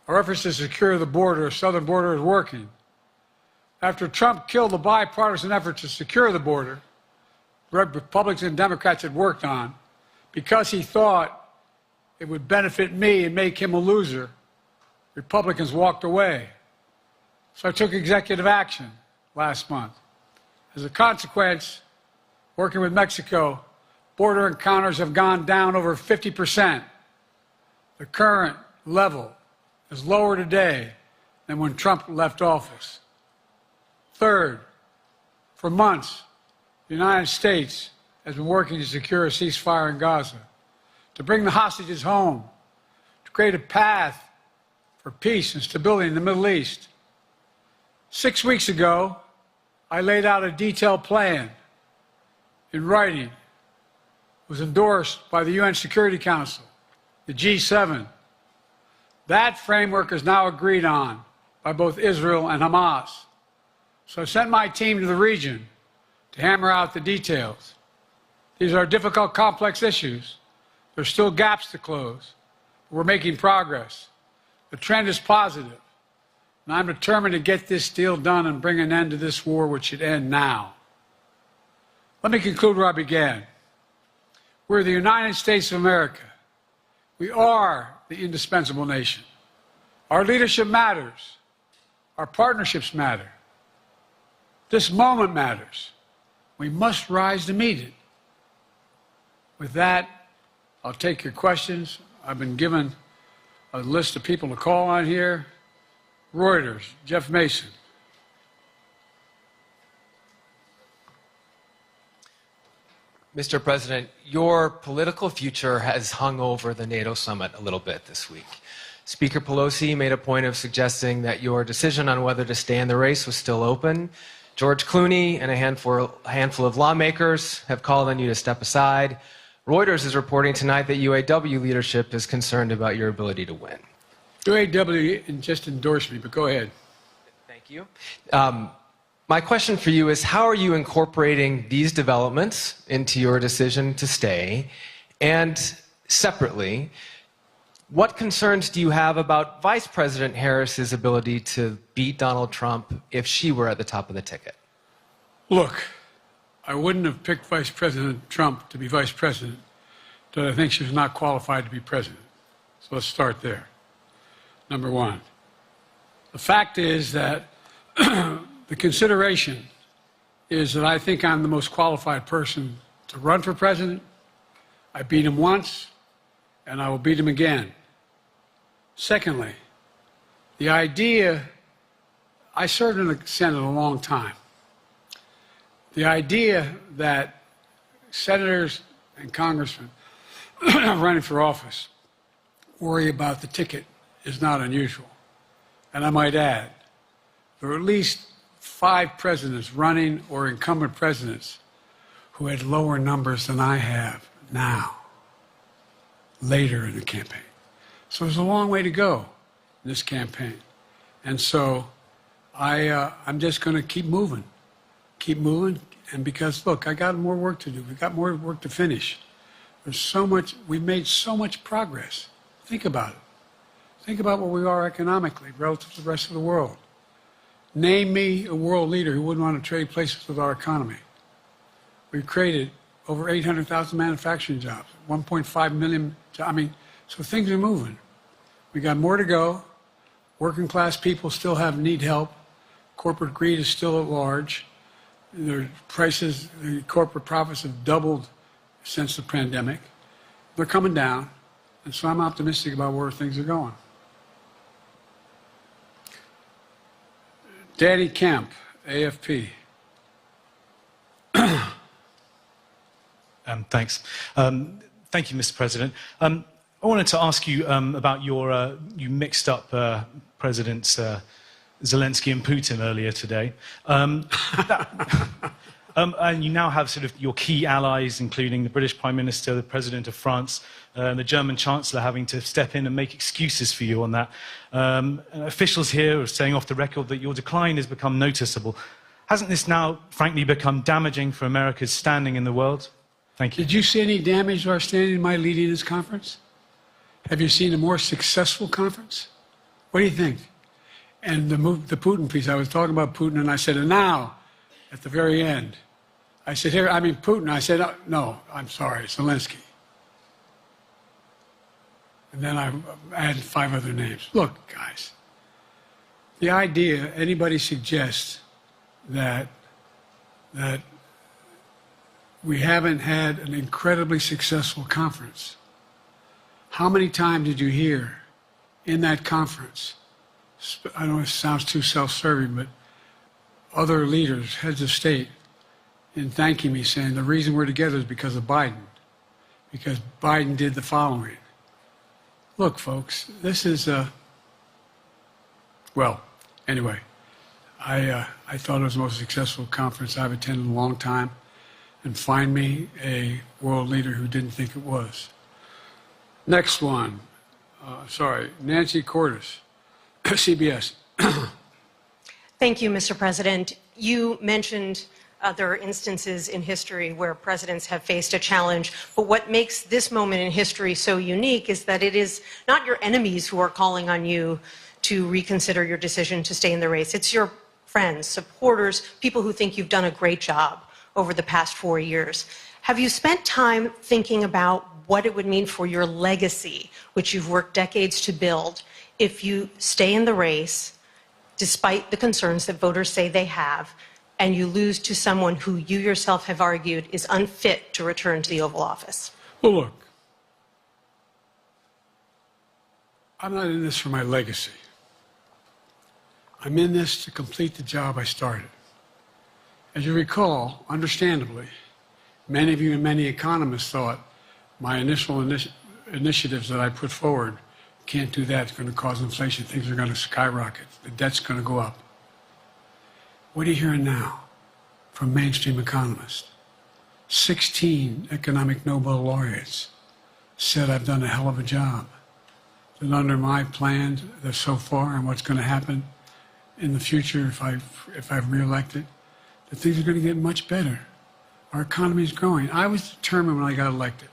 our efforts to secure the border, southern border, is working. After Trump killed the bipartisan effort to secure the border, Republicans and Democrats had worked on, because he thought it would benefit me and make him a loser, Republicans walked away. So I took executive action last month. As a consequence, working with Mexico, border encounters have gone down over 50%. The current level is lower today than when Trump left office. Third, for months, the United States has been working to secure a ceasefire in Gaza, to bring the hostages home, to create a path for peace and stability in the Middle East. 6 weeks ago, I laid out a detailed plan in writing. It was endorsed by the UN Security Council, the G7. That framework is now agreed on by both Israel and Hamas. So I sent my team to the region to hammer out the details. These are difficult, complex issues. There's still gaps to close, but we're making progress. The trend is positive, and I'm determined to get this deal done and bring an end to this war, which should end now. Let me conclude where I began. We're the United States of America. We are the indispensable nation. Our leadership matters. Our partnerships matter. This moment matters. We must rise to meet it. With that, I'll take your questions. I've been given a list of people to call on here. Reuters, Jeff Mason. Mr. President, your political future has hung over the NATO summit a little bit this week. Speaker Pelosi made a point of suggesting that your decision on whether to stay in the race was still open. George Clooney and a handful of lawmakers have called on you to step aside. Reuters is reporting tonight that UAW leadership is concerned about your ability to win. UAW just endorsed me, but go ahead. Thank you. My question for you is, how are you incorporating these developments into your decision to stay? And separately, what concerns do you have about Vice President Harris's ability to beat Donald Trump if she were at the top of the ticket? Look, I wouldn't have picked Vice President Trump to be vice president, but I think she was not qualified to be president. So let's start there. Number one. The fact is that the consideration is that I think I'm the most qualified person to run for president. I beat him once, and I will beat him again. Secondly, the idea, I served in the Senate a long time. The idea that senators and congressmen running for office worry about the ticket is not unusual. And I might add, there are at least 5 presidents running or incumbent presidents who had lower numbers than I have now, later in the campaign. So there's a long way to go in this campaign. And so I'm just going to keep moving. And because, look, I got more work to do. We've got more work to finish. There's so much, we've made so much progress. Think about it. Think about where we are economically relative to the rest of the world. Name me a world leader who wouldn't want to trade places with our economy. We've created over 800,000 manufacturing jobs, 1.5 million jobs. I mean, so things are moving. We got more to go. Working class people still need help. Corporate greed is still at large. Their prices, the corporate profits have doubled since the pandemic. They're coming down. And so I'm optimistic about where things are going. Danny Kemp, AFP. Thanks. Thank you, Mr. President. I wanted to ask you about your, you mixed up Presidents Zelensky and Putin earlier today. And you now have sort of your key allies, including the British Prime Minister, the President of France, and the German Chancellor having to step in and make excuses for you on that. Officials here are saying off the record that your decline has become noticeable. Hasn't this now, frankly, become damaging for America's standing in the world? Thank you. Did you see any damage to our standing in my leading this conference? Have you seen a more successful conference? What do you think? And the Putin piece, I was talking about Putin, and I said, and now, at the very end, I said, here, I mean, Putin. I said, no, I'm sorry, Zelensky. And then I added 5 other names. Look, guys, the idea anybody suggests that we haven't had an incredibly successful conference. How many times did you hear in that conference, I know it sounds too self-serving, but other leaders, heads of state, in thanking me, saying the reason we're together is because of Biden, because Biden did the following. Look, folks, this is well, anyway, I thought it was the most successful conference I've attended in a long time, and find me a world leader who didn't think it was. Next one, Nancy Cordes, CBS. Thank you, Mr. President. You mentioned other instances in history where presidents have faced a challenge, but what makes this moment in history so unique is that it is not your enemies who are calling on you to reconsider your decision to stay in the race. It's your friends, supporters, people who think you've done a great job over the past 4 years. Have you spent time thinking about what it would mean for your legacy, which you've worked decades to build, if you stay in the race, despite the concerns that voters say they have, and you lose to someone who you yourself have argued is unfit to return to the Oval Office? Well, look, I'm not in this for my legacy. I'm in this to complete the job I started. As you recall, understandably, many of you and many economists thought my initial initiatives that I put forward, can't do that, it's going to cause inflation, things are going to skyrocket, the debt's going to go up. What are you hearing now from mainstream economists? 16 economic Nobel laureates said I've done a hell of a job. That under my plan so far and what's going to happen in the future if I'm reelected, that things are going to get much better. Our economy is growing. I was determined when I got elected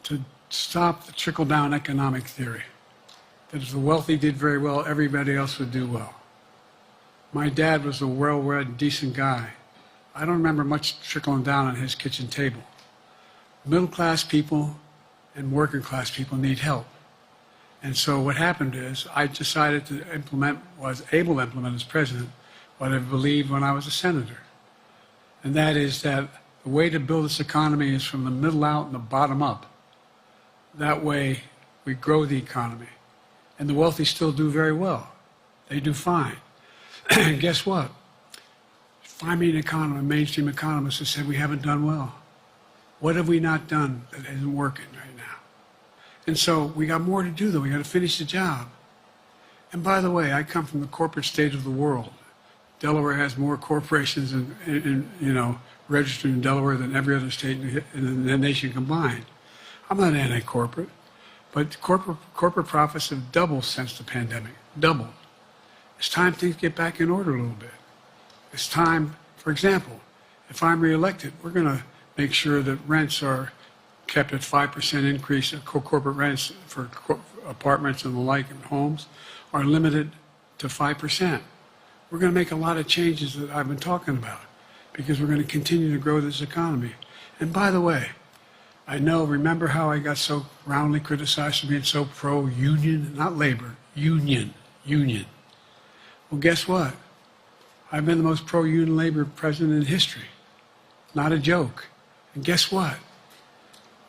to stop the trickle-down economic theory, that if the wealthy did very well, everybody else would do well. My dad was a well-read, decent guy. I don't remember much trickling down on his kitchen table. Middle-class people and working-class people need help. And so what happened is I decided to was able to implement as president what I believed when I was a senator. And that is that the way to build this economy is from the middle out and the bottom up. That way we grow the economy. And the wealthy still do very well. They do fine. And guess what? Find me an economist, mainstream economist who said we haven't done well. What have we not done that isn't working right now? And so we got more to do, though. We got to finish the job. And by the way, I come from the corporate state of the world. Delaware has more corporations registered in Delaware than every other state in the nation combined. I'm not anti-corporate, but corporate profits have doubled since the pandemic. Doubled. It's time things get back in order a little bit. It's time, for example, if I'm reelected, we're going to make sure that rents are kept at 5% increase in corporate rents for apartments and the like and homes are limited to 5%. We're going to make a lot of changes that I've been talking about because we're going to continue to grow this economy. And by the way, remember how I got so roundly criticized for being so pro-union, not labor, union. Well, guess what? I've been the most pro-union labor president in history. Not a joke. And guess what?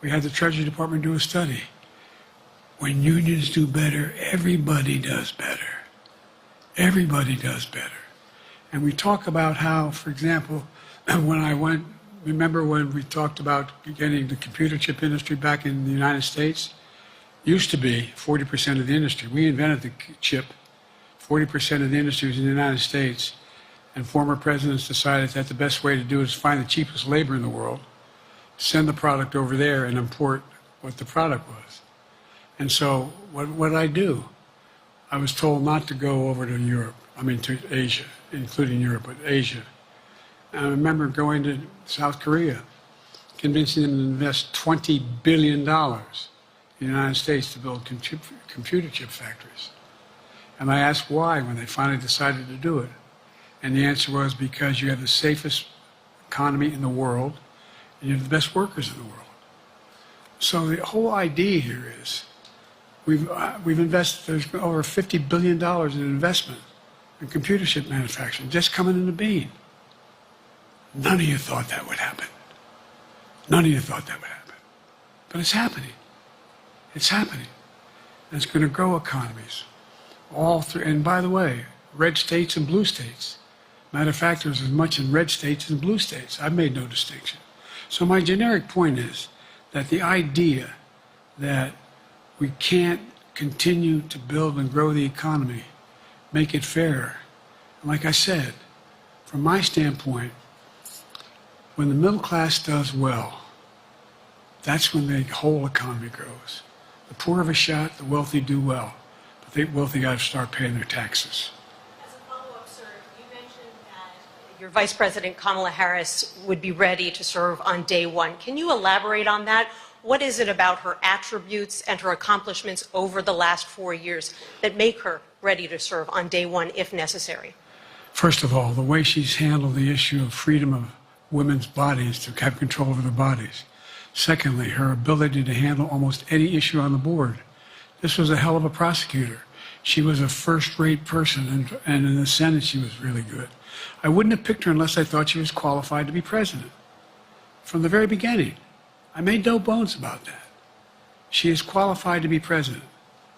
We had the Treasury Department do a study. When unions do better, everybody does better. Everybody does better. And we talk about how, for example, remember when we talked about getting the computer chip industry back in the United States? Used to be 40% of the industry. We invented the chip. 40% of the industry was in the United States. And former presidents decided that the best way to do it is find the cheapest labor in the world, send the product over there and import what the product was. And so what did I do? I was told not to go over to to Asia, including Europe, but Asia. And I remember going to South Korea, convincing them to invest $20 billion in the United States to build computer chip factories. And I asked why when they finally decided to do it. And the answer was because you have the safest economy in the world and you have the best workers in the world. So the whole idea here is we've invested, there's over $50 billion in investment in computer chip manufacturing just coming into being. None of you thought that would happen. None of you thought that would happen. But it's happening. It's happening. And it's going to grow economies. All through, and by the way, red states and blue states. Matter of fact, there's as much in red states as blue states. I've made no distinction. So my generic point is that the idea that we can't continue to build and grow the economy, make it fairer. And like I said, from my standpoint, when the middle class does well, that's when the whole economy grows. The poor have a shot, the wealthy do well. But the wealthy got to start paying their taxes. As a follow-up, sir, you mentioned that your Vice President Kamala Harris would be ready to serve on day one. Can you elaborate on that? What is it about her attributes and her accomplishments over the last 4 years that make her ready to serve on day one if necessary? First of all, the way she's handled the issue of freedom of women's bodies to have control over their bodies. Secondly, her ability to handle almost any issue on the board. This was a hell of a prosecutor. She was a first-rate person, and in the Senate she was really good. I wouldn't have picked her unless I thought she was qualified to be president. From the very beginning, I made no bones about that. She is qualified to be president.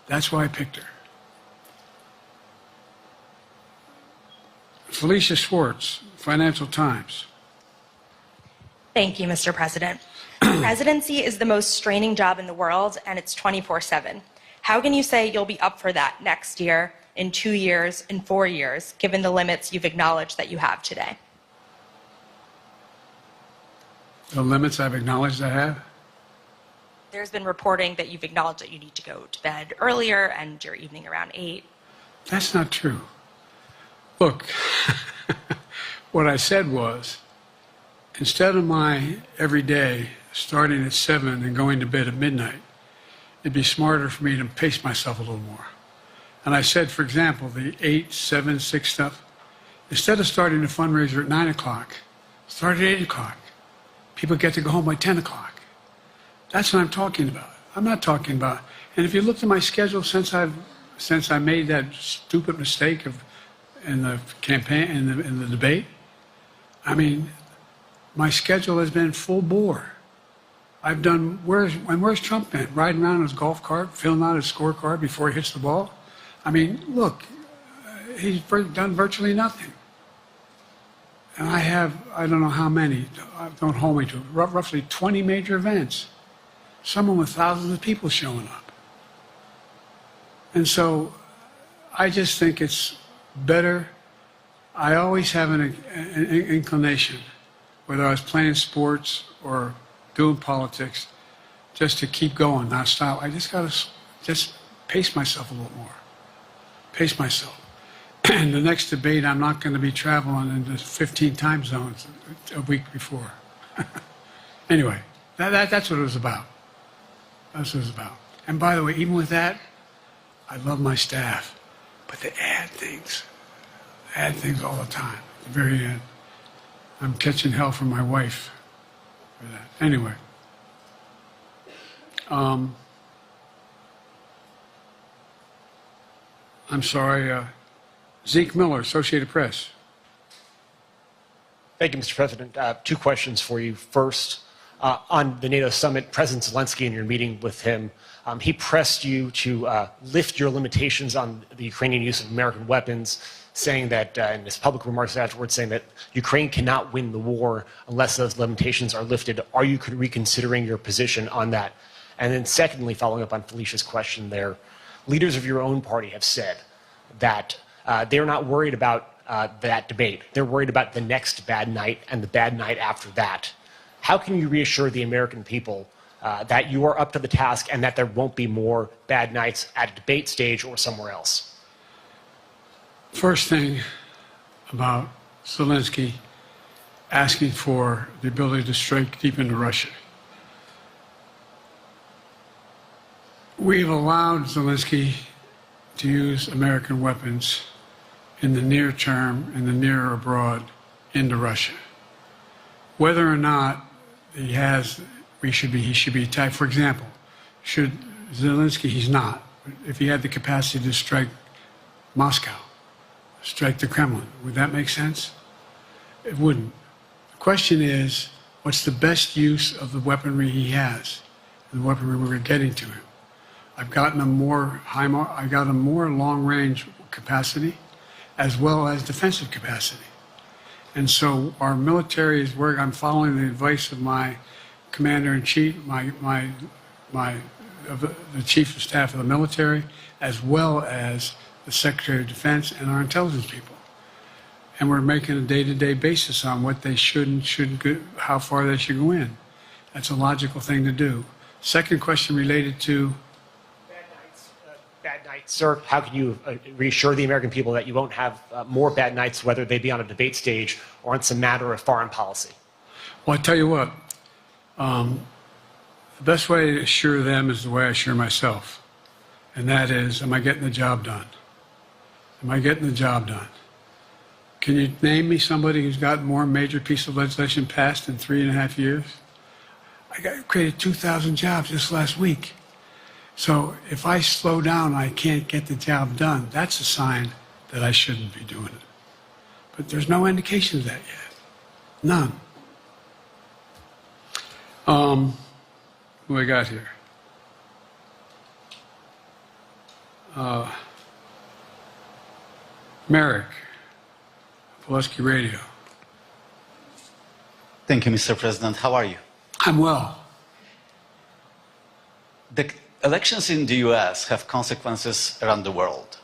That's why I picked her. Felicia Schwartz, Financial Times. Thank you, Mr. President. Presidency is the most straining job in the world, and it's 24/7. How can you say you'll be up for that next year, in 2 years, in 4 years, given the limits you've acknowledged that you have today? The limits I've acknowledged I have? There's been reporting that you've acknowledged that you need to go to bed earlier and your evening around 8. That's not true. Look, what I said was, instead of my every day starting at 7 and going to bed at midnight, it'd be smarter for me to pace myself a little more. And I said, for example, the 8, 7, 6 stuff, instead of starting a fundraiser at 9 o'clock, start at 8 o'clock. People get to go home by 10 o'clock. That's what I'm talking about. I'm not talking about, and if you looked at my schedule since I made that stupid mistake in the campaign, in the debate, I mean, my schedule has been full bore. I've done, where's Trump been? Riding around in his golf cart, filling out his scorecard before he hits the ball? I mean, look, he's done virtually nothing. And I have, I don't know how many, don't hold me to it, roughly 20 major events. Some of them with thousands of people showing up. And so I just think it's better. I always have an inclination, whether I was playing sports or doing politics, just to keep going, not stop. I just got to just pace myself a little more. Pace myself. And the next debate, I'm not going to be traveling into 15 time zones a week before. Anyway, that's what it was about. That's what it was about. And by the way, even with that, I love my staff, but they add things all the time. At the very end, I'm catching hell from my wife for that. Anyway, I'm sorry. Zeke Miller, Associated Press. Thank you, Mr. President. 2 questions for you. First, on the NATO summit, President Zelensky, in your meeting with him, he pressed you to lift your limitations on the Ukrainian use of American weapons, saying that, in his public remarks afterwards, saying that Ukraine cannot win the war unless those limitations are lifted. Are you reconsidering your position on that? And then secondly, following up on Felicia's question there, leaders of your own party have said that they're not worried about that debate. They're worried about the next bad night and the bad night after that. How can you reassure the American people that you are up to the task and that there won't be more bad nights at a debate stage or somewhere else? First thing about Zelensky asking for the ability to strike deep into Russia. We've allowed Zelensky to use American weapons in the near term, in the near or abroad, into Russia. Whether or not he should be attacked. For example, should Zelensky, he's not. If he had the capacity to strike Moscow, strike the Kremlin, would that make sense? It wouldn't. The question is, what's the best use of the weaponry he has, and the weaponry we're getting to him? I've gotten a more long-range capacity, as well as defensive capacity. And so our military is where I'm following the advice of my commander-in-chief, the chief of staff of the military, as well as the Secretary of Defense and our intelligence people. And we're making a day-to-day basis on what they should and shouldn't go, how far they should go in. That's a logical thing to do. Second question related to bad nights, sir. How can you reassure the American people that you won't have more bad nights, whether they be on a debate stage or on some matter of foreign policy? Well, I tell you what, the best way to assure them is the way I assure myself. And that is, am I getting the job done? Am I getting the job done? Can you name me somebody who's got more major piece of legislation passed in 3.5 years? I created 2,000 jobs just last week. So if I slow down, I can't get the job done. That's a sign that I shouldn't be doing it. But there's no indication of that yet. None. Who I got here? Merrick, Pulaski Radio. Thank you, Mr. President. How are you? I'm well. The elections in the US have consequences around the world.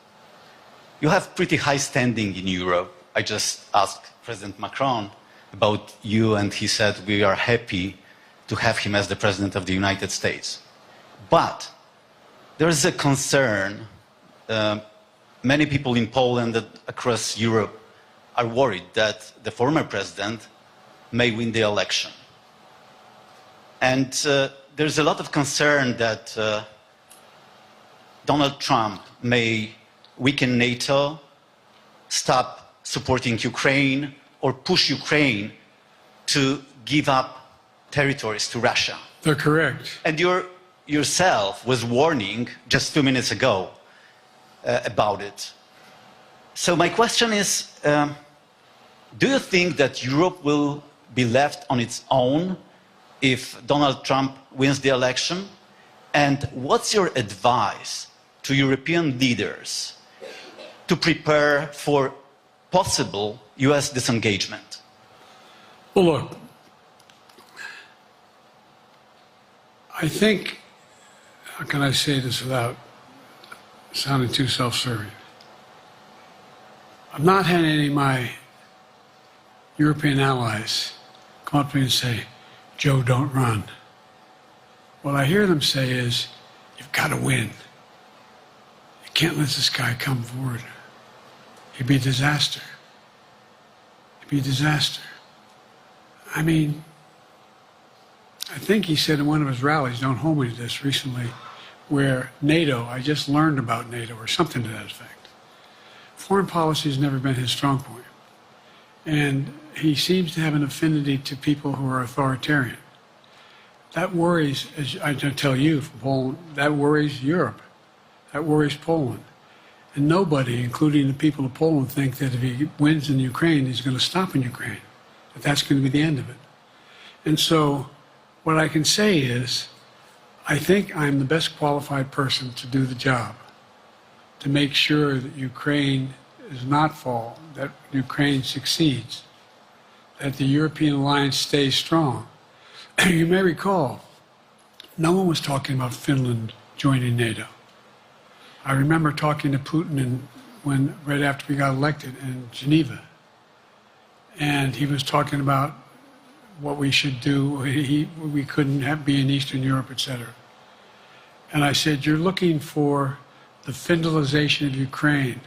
You have pretty high standing in Europe. I just asked President Macron about you, and he said we are happy to have him as the President of the United States. But there is a concern. Many people in Poland and across Europe are worried that the former president may win the election. And there's a lot of concern that Donald Trump may weaken NATO, stop supporting Ukraine, or push Ukraine to give up territories to Russia. They're correct. And yourself was warning just 2 minutes ago about it. So my question is, do you think that Europe will be left on its own if Donald Trump wins the election? And what's your advice to European leaders to prepare for possible US disengagement? Well, look, I think, how can I say this without sounding too self-serving? I've not had any of my European allies come up to me and say, Joe, don't run. What I hear them say is, you've got to win. You can't let this guy come forward. He'd be a disaster. He'd be a disaster. I mean, I think he said in one of his rallies, don't hold me to this, recently, where NATO, I just learned about NATO, or something to that effect. Foreign policy has never been his strong point. And he seems to have an affinity to people who are authoritarian. That worries, as I tell you from Poland, that worries Europe. That worries Poland. And nobody, including the people of Poland, think that if he wins in Ukraine, he's going to stop in Ukraine, that that's going to be the end of it. And so what I can say is, I think I'm the best qualified person to do the job, to make sure that Ukraine does not fall, that Ukraine succeeds, that the European alliance stays strong. You may recall, no one was talking about Finland joining NATO. I remember talking to Putin right after we got elected in Geneva, and he was talking about what we should do. We couldn't be in Eastern Europe, etc. And I said, you're looking for the Finlandization of Ukraine,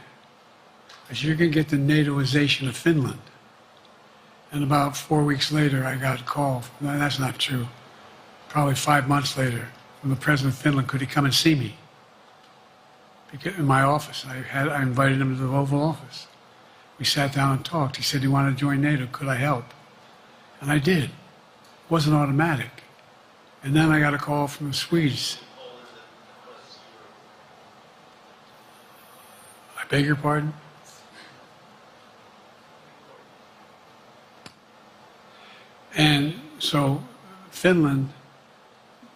as you're going to get the NATOization of Finland. And about 4 weeks later, I got a call. No, that's not true. Probably 5 months later, from the president of Finland, could he come and see me? In my office. I invited him to the Oval Office. We sat down and talked. He said he wanted to join NATO. Could I help? And I did. It wasn't automatic. And then I got a call from the Swedes. I beg your pardon? And so Finland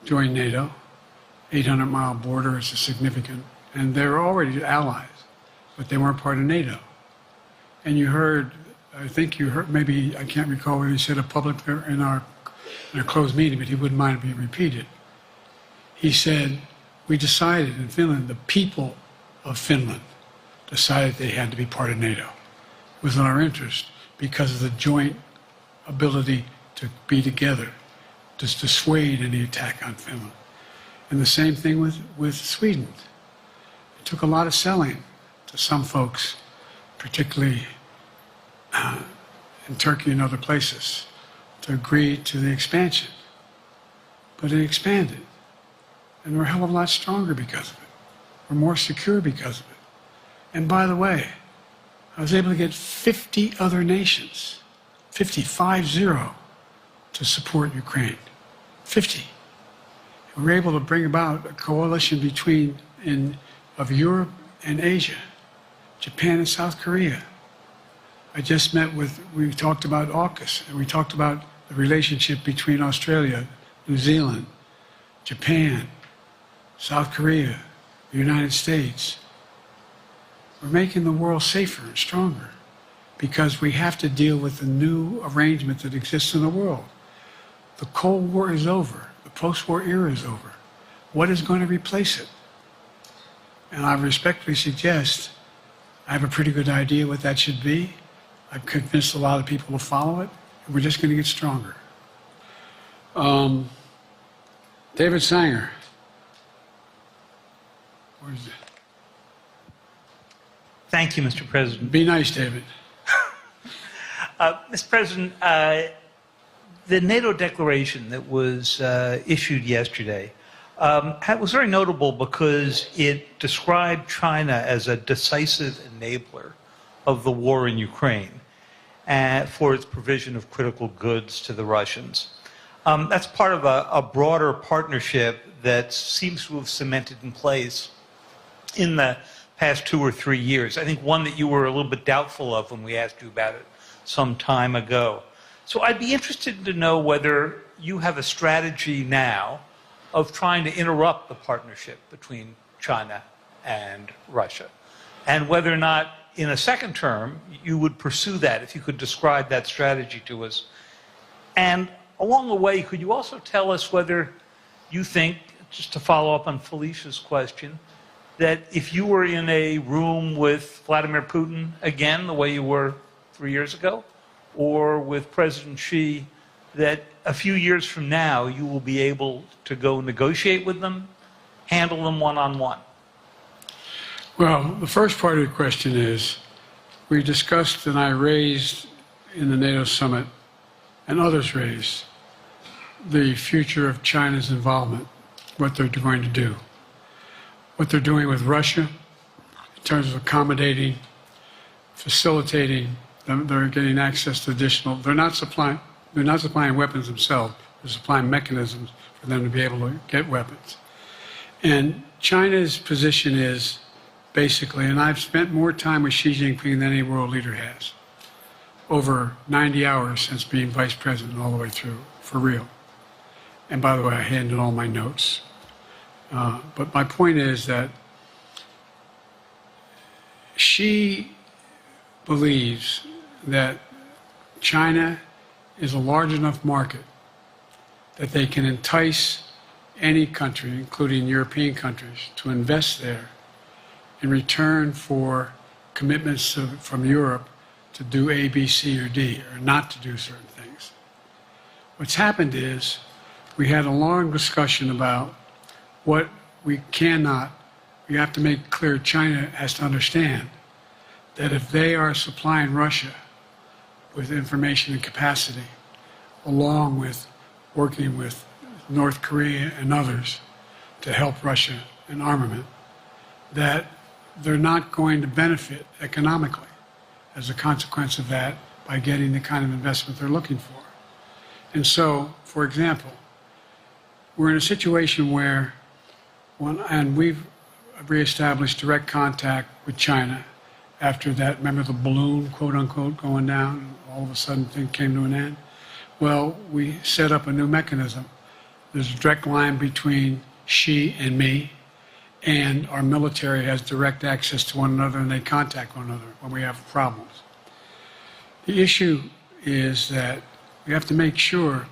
joined NATO. 800-mile border is a significant, and they're already allies, but they weren't part of NATO. And you heard, I think you heard, maybe, I can't recall whether he said it publicly in our closed meeting, but he wouldn't mind it being repeated. He said, we decided in Finland, the people of Finland decided they had to be part of NATO. It was in our interest because of the joint ability to be together, to dissuade any attack on Finland. And the same thing with Sweden. It took a lot of selling to some folks, particularly in Turkey and other places, to agree to the expansion. But it expanded. And we're a hell of a lot stronger because of it. We're more secure because of it. And by the way, I was able to get 50 other nations, 50, 50, to support Ukraine. 50. we were able to bring about a coalition of Europe and Asia, Japan and South Korea. I just we talked about AUKUS, and we talked about the relationship between Australia, New Zealand, Japan, South Korea, the United States. We're making the world safer and stronger because we have to deal with the new arrangement that exists in the world. The Cold War is over. The post-war era is over. What is going to replace it? And I respectfully suggest I have a pretty good idea what that should be. I've convinced a lot of people to follow it, and we're just going to get stronger. David Sanger. Where's it? Thank you, Mr. President. Be nice, David. Mr. President, the NATO declaration that was issued yesterday was very notable because it described China as a decisive enabler of the war in Ukraine for its provision of critical goods to the Russians. That's part of a broader partnership that seems to have cemented in place in the past 2 or 3 years. I think one that you were a little bit doubtful of when we asked you about it some time ago. So I'd be interested to know whether you have a strategy now of trying to interrupt the partnership between China and Russia, and whether or not in a second term you would pursue that, if you could describe that strategy to us. And along the way, could you also tell us whether you think, just to follow up on Felicia's question, that if you were in a room with Vladimir Putin again, the way you were 3 years ago, or with President Xi, that a few years from now you will be able to go negotiate with them, handle them one-on-one? Well, the first part of the question is, we discussed and I raised in the NATO summit, and others raised, the future of China's involvement, what they're going to do, what they're doing with Russia in terms of accommodating, facilitating. They're getting access to additional. They're not supplying weapons themselves. They're supplying mechanisms for them to be able to get weapons. And China's position is basically, and I've spent more time with Xi Jinping than any world leader has, over 90 hours since being vice president all the way through, for real. And by the way, I handed all my notes. But my point is that Xi believes that China is a large enough market that they can entice any country, including European countries, to invest there in return for commitments from Europe to do A, B, C, or D, or not to do certain things. What's happened is we had a long discussion about what we have to make clear. China has to understand that if they are supplying Russia with information and capacity, along with working with North Korea and others to help Russia in armament, that they're not going to benefit economically as a consequence of that by getting the kind of investment they're looking for. And so, for example, we're in a situation where, and we've reestablished direct contact with China after that, remember the balloon, quote unquote, going down, and all of a sudden things came to an end? Well, we set up a new mechanism. There's a direct line between Xi and me, and our military has direct access to one another, and they contact one another when we have problems. The issue is that we have to make sure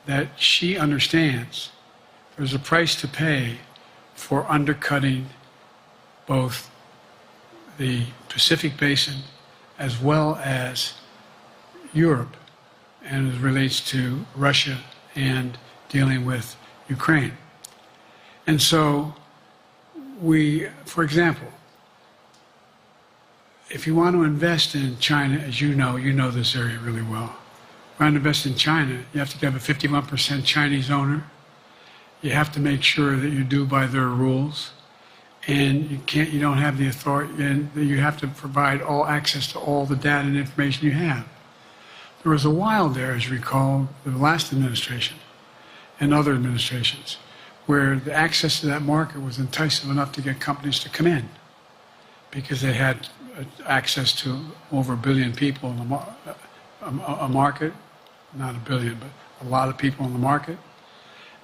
that Xi understands there's a price to pay for undercutting both the Pacific Basin as well as Europe, and as it relates to Russia and dealing with Ukraine. And so for example, if you want to invest in China, as you know this area really well. If you want to invest in China, you have to have a 51% Chinese owner. You have to make sure that you do by their rules. And you don't have the authority, and you have to provide all access to all the data and information you have. There was a while there, as you recall, the last administration and other administrations, where the access to that market was enticing enough to get companies to come in because they had access to over 1 billion people in a market, not 1 billion, but a lot of people in the market.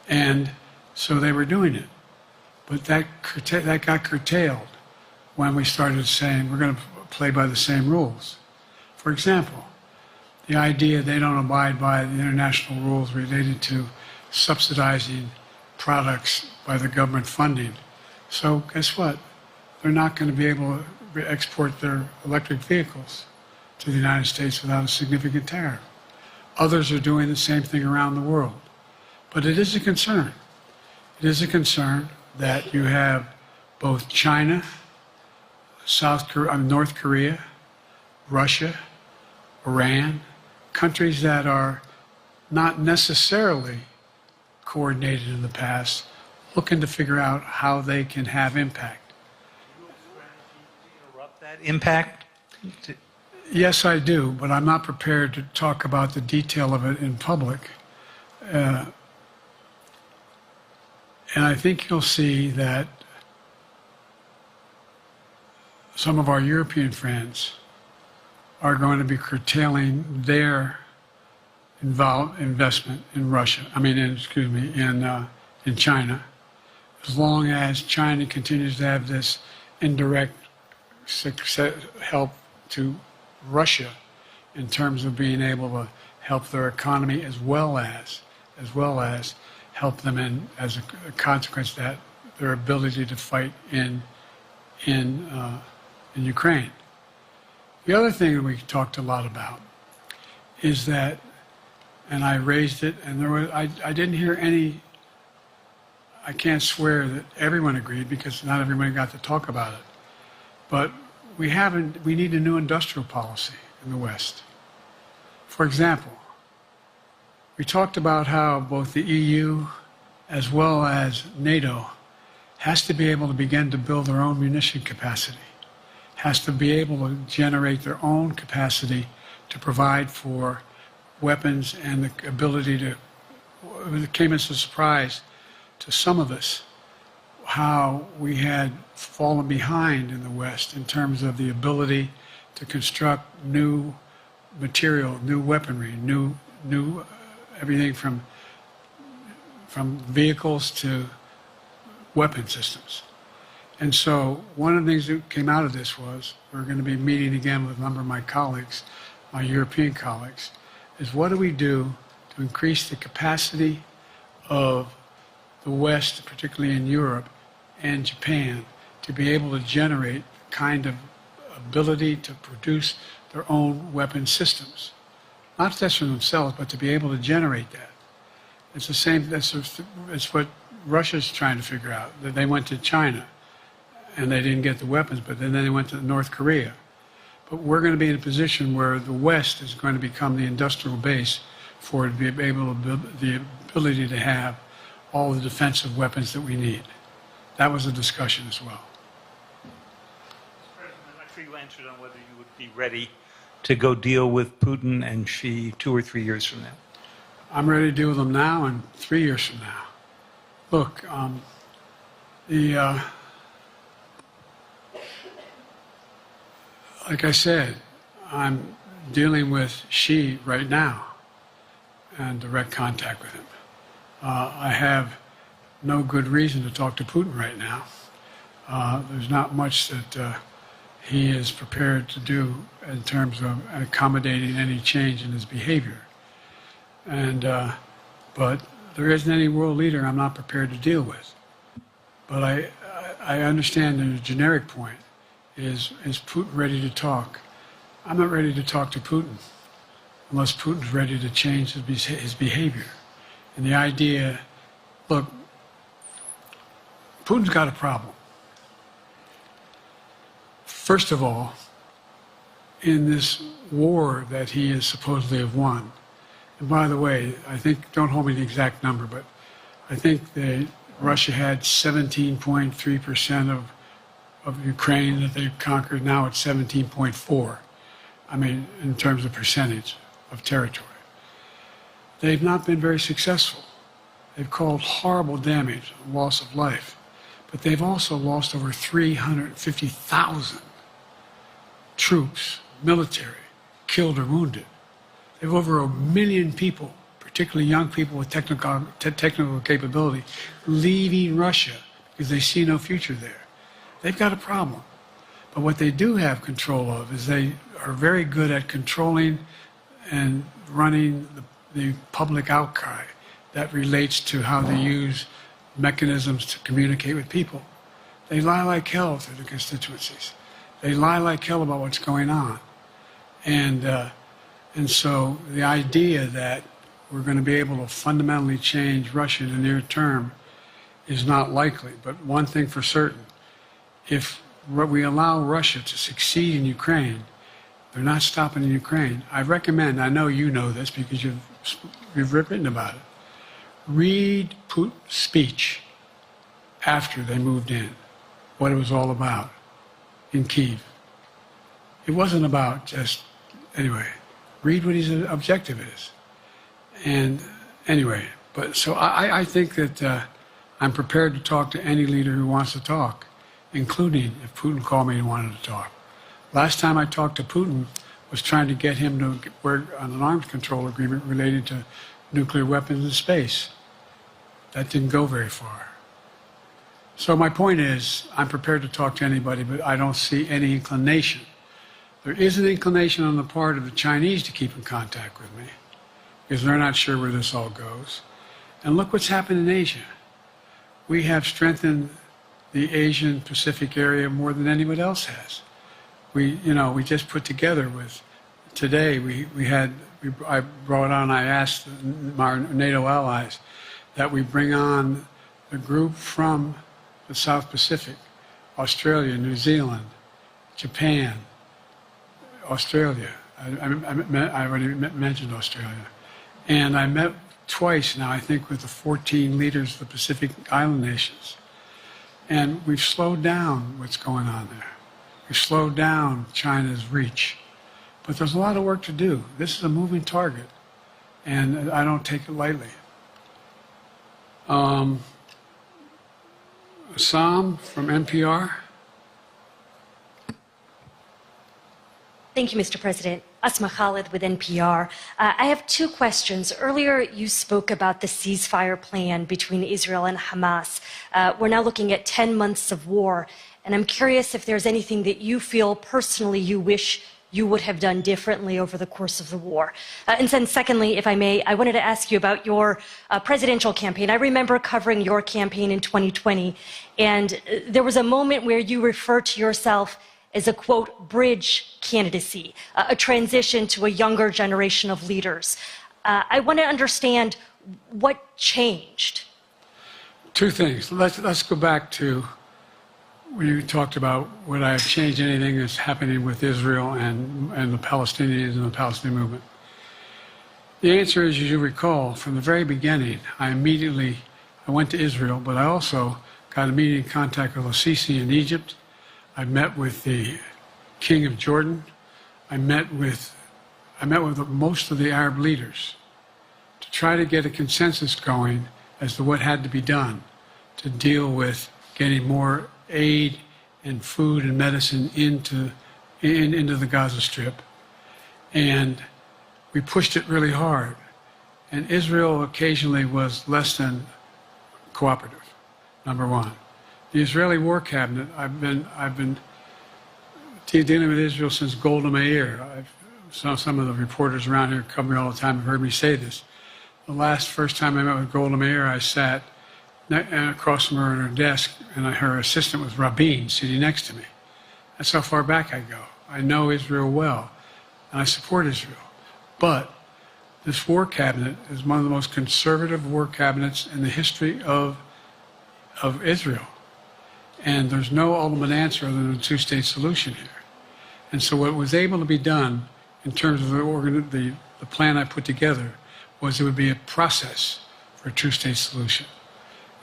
And so they were doing it. But that got curtailed when we started saying we're going to play by the same rules. For example, the idea they don't abide by the international rules related to subsidizing products by the government funding. So guess what? They're not going to be able to export their electric vehicles to the United States without a significant tariff. Others are doing the same thing around the world. But it is a concern. It is a concern that you have both China, North Korea, Russia, Iran, countries that are not necessarily coordinated in the past, looking to figure out how they can have impact. Interrupt that impact? Yes, I do, but I'm not prepared to talk about the detail of it in public. And I think you'll see that some of our European friends are going to be curtailing their investment in Russia. In China, as long as China continues to have this indirect help to Russia in terms of being able to help their economy as well as help them in, as a consequence of that, their ability to fight in Ukraine. The other thing that we talked a lot about is that, and I raised it, and I didn't hear any. I can't swear that everyone agreed because not everyone got to talk about it. But we need a new industrial policy in the West. For example, we talked about how both the EU as well as NATO has to be able to begin to build their own munition capacity, has to be able to generate their own capacity to provide for weapons and the ability to. It came as a surprise to some of us how we had fallen behind in the West in terms of the ability to construct new material, new weaponry, new everything from vehicles to weapon systems. And so one of the things that came out of this was we're going to be meeting again with a number of my colleagues, my European colleagues, is what do we do to increase the capacity of the West, particularly in Europe and Japan, to be able to generate kind of ability to produce their own weapon systems. Not just for themselves, but to be able to generate that. It's the same, it's what Russia's trying to figure out. That they went to China and they didn't get the weapons, but then they went to North Korea. But we're going to be in a position where the West is going to become the industrial base for it to be able to build the ability to have all the defensive weapons that we need. That was a discussion as well. President, I'm not sure you answered on whether you would be ready to go deal with Putin and Xi 2 or 3 years from now. I'm ready to deal with them now and 3 years from now. Look, like I said, I'm dealing with Xi right now and direct contact with him. I have no good reason to talk to Putin right now. There's not much that he is prepared to do in terms of accommodating any change in his behavior. But there isn't any world leader I'm not prepared to deal with. But I understand the generic point is Putin ready to talk? I'm not ready to talk to Putin unless Putin's ready to change his behavior. And the idea, look, Putin's got a problem. First of all, in this war that he is supposedly have won, and by the way, I think, don't hold me to the exact number, but I think that Russia had 17.3% of Ukraine that they conquered. Now it's 17.4. I mean, in terms of percentage of territory. They've not been very successful. They've caused horrible damage, loss of life, but they've also lost over 350,000 troops, military, killed or wounded. They have over 1 million people, particularly young people with technical capability, leaving Russia because they see no future there. They've got a problem. But what they do have control of is they are very good at controlling and running the public outcry that relates to how they use mechanisms to communicate with people. They lie like hell to the constituencies. They lie like hell about what's going on. And so the idea that we're going to be able to fundamentally change Russia in the near term is not likely. But one thing for certain, if we allow Russia to succeed in Ukraine, they're not stopping in Ukraine. I recommend, I know you know this because you've written about it, read Putin's speech after they moved in, what it was all about in Kyiv. It wasn't about just, anyway, read what his objective is. And anyway, but so I think that I'm prepared to talk to any leader who wants to talk, including if Putin called me and wanted to talk. Last time I talked to Putin was trying to get him to work on an arms control agreement related to nuclear weapons in space. That didn't go very far. So my point is, I'm prepared to talk to anybody, but I don't see any inclination. There is an inclination on the part of the Chinese to keep in contact with me, because they're not sure where this all goes. And look what's happened in Asia. We have strengthened the Asian Pacific area more than anyone else has. We just put together with, today I brought on, I asked our NATO allies that we bring on a group from the South Pacific, Australia, New Zealand, Japan, Australia. I already mentioned Australia. And I met twice now, I think, with the 14 leaders of the Pacific Island nations. And we've slowed down what's going on there. We've slowed down China's reach. But there's a lot of work to do. This is a moving target, and I don't take it lightly. Sam from NPR. Thank you, Mr. President. Asma Khalid with NPR. I have two questions. Earlier, you spoke about the ceasefire plan between Israel and Hamas. We're now looking at 10 months of war, and I'm curious if there's anything that you feel personally you wish you would have done differently over the course of the war. And then secondly, if I may, I wanted to ask you about your presidential campaign. I remember covering your campaign in 2020, and there was a moment where you referred to yourself as a, quote, bridge candidacy, a transition to a younger generation of leaders. I want to understand what changed. Two things. Let's go back to when you talked about would I have changed anything that's happening with Israel and the Palestinians and the Palestinian movement. The answer is, as you recall, from the very beginning, I went to Israel, but I also got immediate contact with al-Sisi in Egypt. I met with the King of Jordan. I met with most of the Arab leaders to try to get a consensus going as to what had to be done to deal with getting more aid and food and medicine into the Gaza Strip. And we pushed it really hard. And Israel occasionally was less than cooperative, number one. The Israeli War Cabinet, I've been dealing with Israel since Golda Meir. Some of the reporters around here come here all the time have heard me say this. The first time I met with Golda Meir, I sat across from her at her desk, and her assistant was Rabin sitting next to me. That's how far back I go. I know Israel well, and I support Israel. But this war cabinet is one of the most conservative war cabinets in the history of Israel. And there's no ultimate answer other than a two-state solution here. And so what was able to be done in terms of the plan I put together was it would be a process for a two-state solution.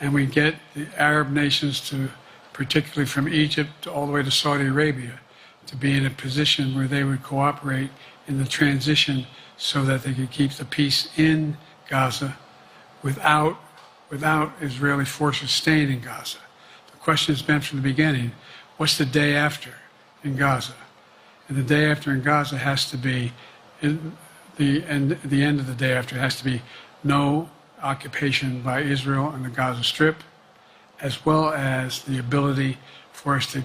And we get the Arab nations to, particularly from Egypt all the way to Saudi Arabia, to be in a position where they would cooperate in the transition so that they could keep the peace in Gaza without without Israeli forces staying in Gaza. The question has been from the beginning, what's the day after in Gaza? And the day after in Gaza has to be, the end of the day after has to be no occupation by Israel in the Gaza Strip, as well as the ability for us to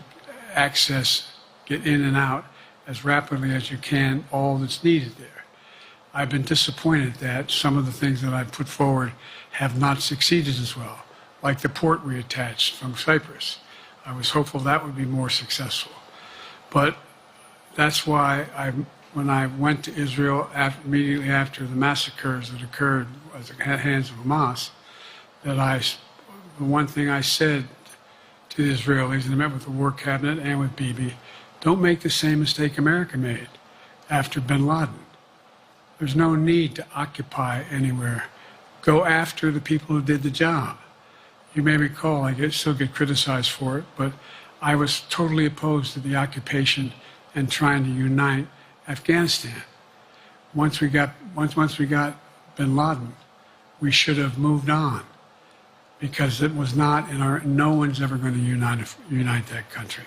access, get in and out as rapidly as you can, all that's needed there. I've been disappointed that some of the things that I've put forward have not succeeded as well, like the port we attached from Cyprus. I was hopeful that would be more successful. But that's why when I went to Israel immediately after the massacres that occurred at the hands of Hamas, the one thing I said to the Israelis, and I met with the War Cabinet and with Bibi, don't make the same mistake America made after bin Laden. There's no need to occupy anywhere. Go after the people who did the job. You may recall, I still get criticized for it, but I was totally opposed to the occupation and trying to unite Afghanistan. Once we got bin Laden, we should have moved on, because it was not no one's ever going to unite that country.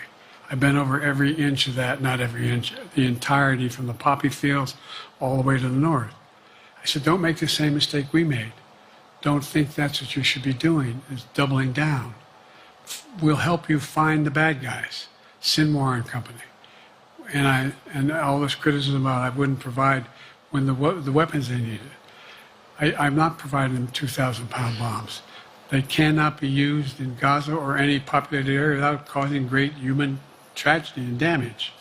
I've been over every inch of that, not every inch, the entirety from the poppy fields all the way to the north. I said, don't make the same mistake we made. Don't think that's what you should be doing, is doubling down. We'll help you find the bad guys, Sinwar and company. And all this criticism about I wouldn't provide when the weapons they needed. I'm not providing them 2,000-pound bombs. They cannot be used in Gaza or any populated area without causing great human tragedy and damage.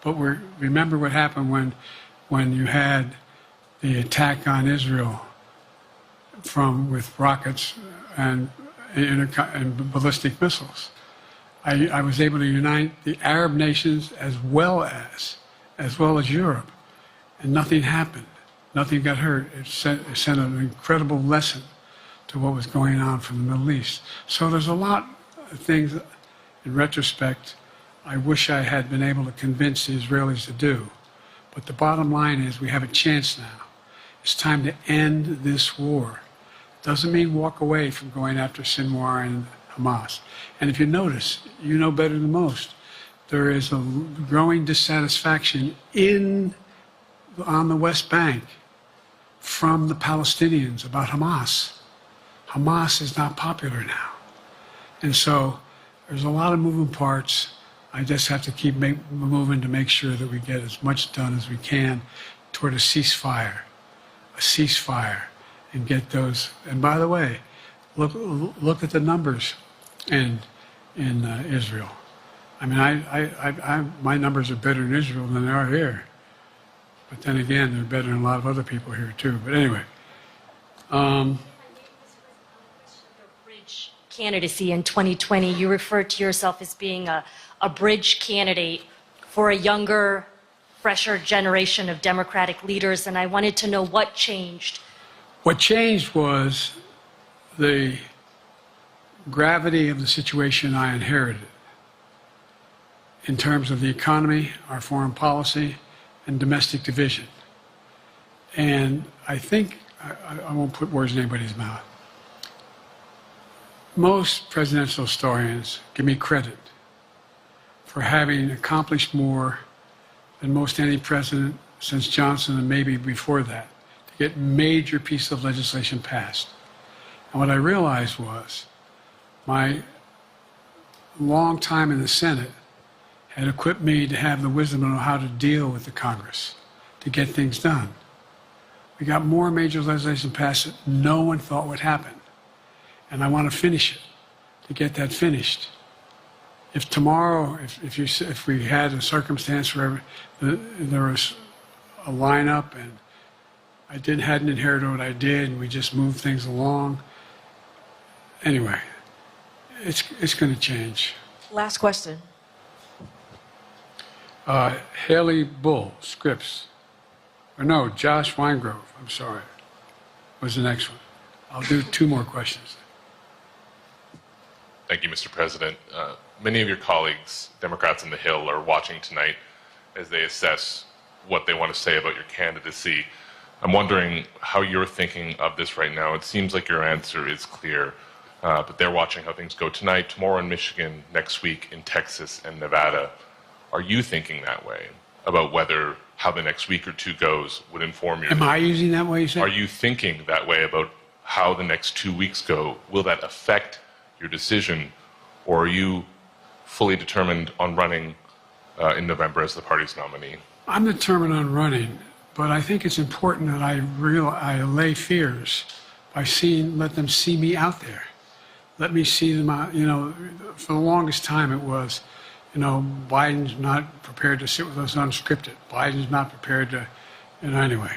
But remember what happened when you had the attack on Israel with rockets and ballistic missiles. I was able to unite the Arab nations as well as Europe, and nothing happened. Nothing got hurt. It sent an incredible lesson to what was going on from the Middle East. So there's a lot of things, in retrospect, I wish I had been able to convince the Israelis to do. But the bottom line is we have a chance now. It's time to end this war. Doesn't mean walk away from going after Sinwar and Hamas. And if you notice, you know better than most, there is a growing dissatisfaction on the West Bank from the Palestinians about Hamas. Hamas is not popular now. And so there's a lot of moving parts. I just have to keep moving to make sure that we get as much done as we can toward a ceasefire, and get those. And by the way, look at the numbers in Israel. I mean, my numbers are better in Israel than they are here. But then again, they're better than a lot of other people here too. But anyway. Bridge candidacy in 2020, you referred to yourself as being a bridge candidate for a younger, fresher generation of Democratic leaders, and I wanted to know what changed. What changed was the gravity of the situation I inherited in terms of the economy, our foreign policy, and domestic division. And I think, I won't put words in anybody's mouth, most presidential historians give me credit for having accomplished more than most any president since Johnson and maybe before that to get major pieces of legislation passed. And what I realized was my long time in the Senate had equipped me to have the wisdom to know how to deal with the Congress, to get things done. We got more major legislation passed that no one thought would happen. And I want to finish it, to get that finished. If tomorrow, if we had a circumstance where there was a lineup and I hadn't inherited what I did and we just moved things along, anyway, it's going to change. Last question. Haley Bull, Scripps. Or no, Josh Weingrove, I'm sorry, was the next one. I'll do two more questions. Thank you, Mr. President. Many of your colleagues, Democrats on the Hill, are watching tonight as they assess what they want to say about your candidacy. I'm wondering how you're thinking of this right now. It seems like your answer is clear, but they're watching how things go tonight, tomorrow in Michigan, next week in Texas and Nevada. Are you thinking that way about whether how the next week or two goes would inform your... Am I using that way, you say? Are you thinking that way about how the next 2 weeks go? Will that affect your decision, or are you fully determined on running in November as the party's nominee? I'm determined on running, but I think it's important that I allay fears by let them see me out there. Let me see them out. You know, for the longest time it was, you know, Biden's not prepared to sit with us unscripted. Biden's not prepared to, you know, anyway.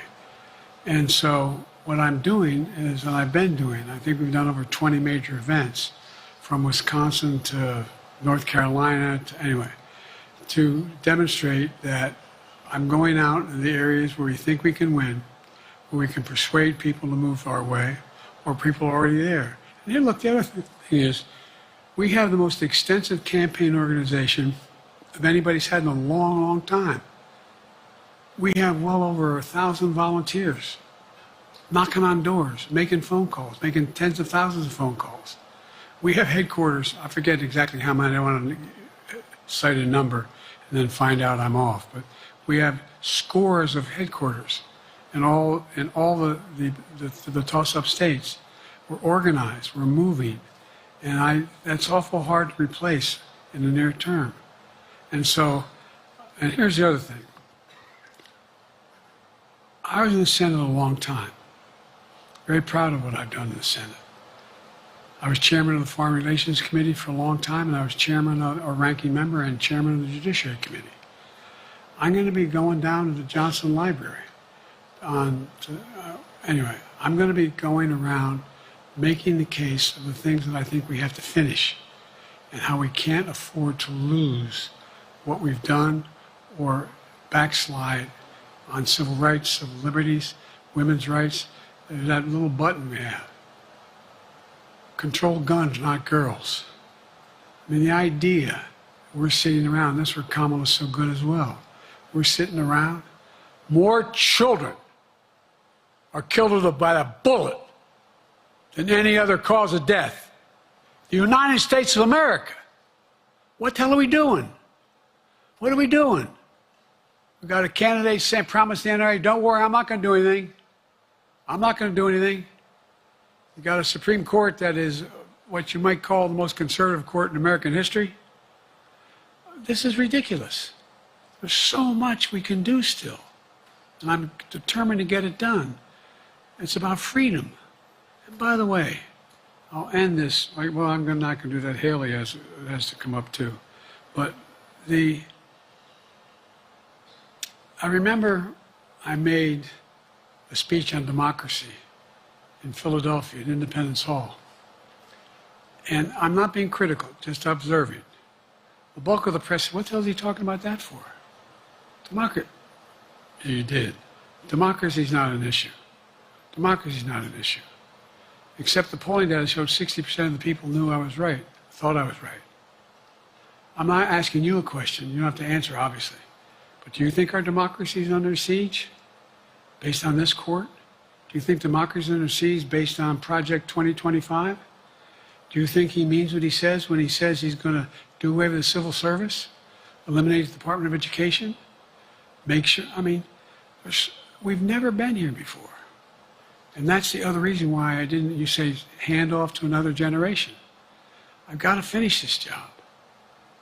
And so what I'm doing is, and I've been doing, I think we've done over 20 major events from Wisconsin to North Carolina to, anyway, to demonstrate that I'm going out in the areas where we think we can win, where we can persuade people to move our way, or people are already there. And here, look, the other thing is, we have the most extensive campaign organization of anybody's had in a long, long time. We have well over 1,000 volunteers knocking on doors, making phone calls, making tens of thousands of phone calls. We have headquarters, I forget exactly how many, I want to cite a number and then find out I'm off, but we have scores of headquarters in all the toss-up states. We're organized, we're moving, and that's awful hard to replace in the near term. And so, and here's the other thing. I was in the Senate a long time. Very proud of what I've done in the Senate. I was chairman of the Foreign Relations Committee for a long time, and I was chairman or ranking member and chairman of the Judiciary Committee. I'm going to be going down to the Johnson Library. Anyway, I'm going to be going around making the case of the things that I think we have to finish and how we can't afford to lose what we've done or backslide on civil rights, civil liberties, women's rights. There's that little button we have. Control guns, not girls. I mean, the idea, we're sitting around, that's where Kamala's so good as well. We're sitting around. More children are killed by a bullet than any other cause of death. The United States of America. What the hell are we doing? What are we doing? We got a candidate saying, promise the NRA, don't worry, I'm not going to do anything. I'm not going to do anything. You got a Supreme Court that is what you might call the most conservative court in American history. This is ridiculous. There's so much we can do still, and I'm determined to get it done. It's about freedom. And by the way, I'll end this. Well, I'm not going to do that. Haley has to come up too. But I remember I made a speech on democracy in Philadelphia at Independence Hall. And I'm not being critical, just observing. The bulk of the press said, what the hell is he talking about that for? Democracy. You did. Democracy is not an issue. Democracy is not an issue. Except the polling data showed 60% of the people knew I was right, thought I was right. I'm not asking you a question. You don't have to answer, obviously. But do you think our democracy is under siege based on this court? Do you think democracy is under siege based on Project 2025? Do you think he means what he says when he says he's going to do away with the civil service, eliminate the Department of Education, make sure, I mean, we've never been here before. And that's the other reason why you say, hand off to another generation. I've got to finish this job.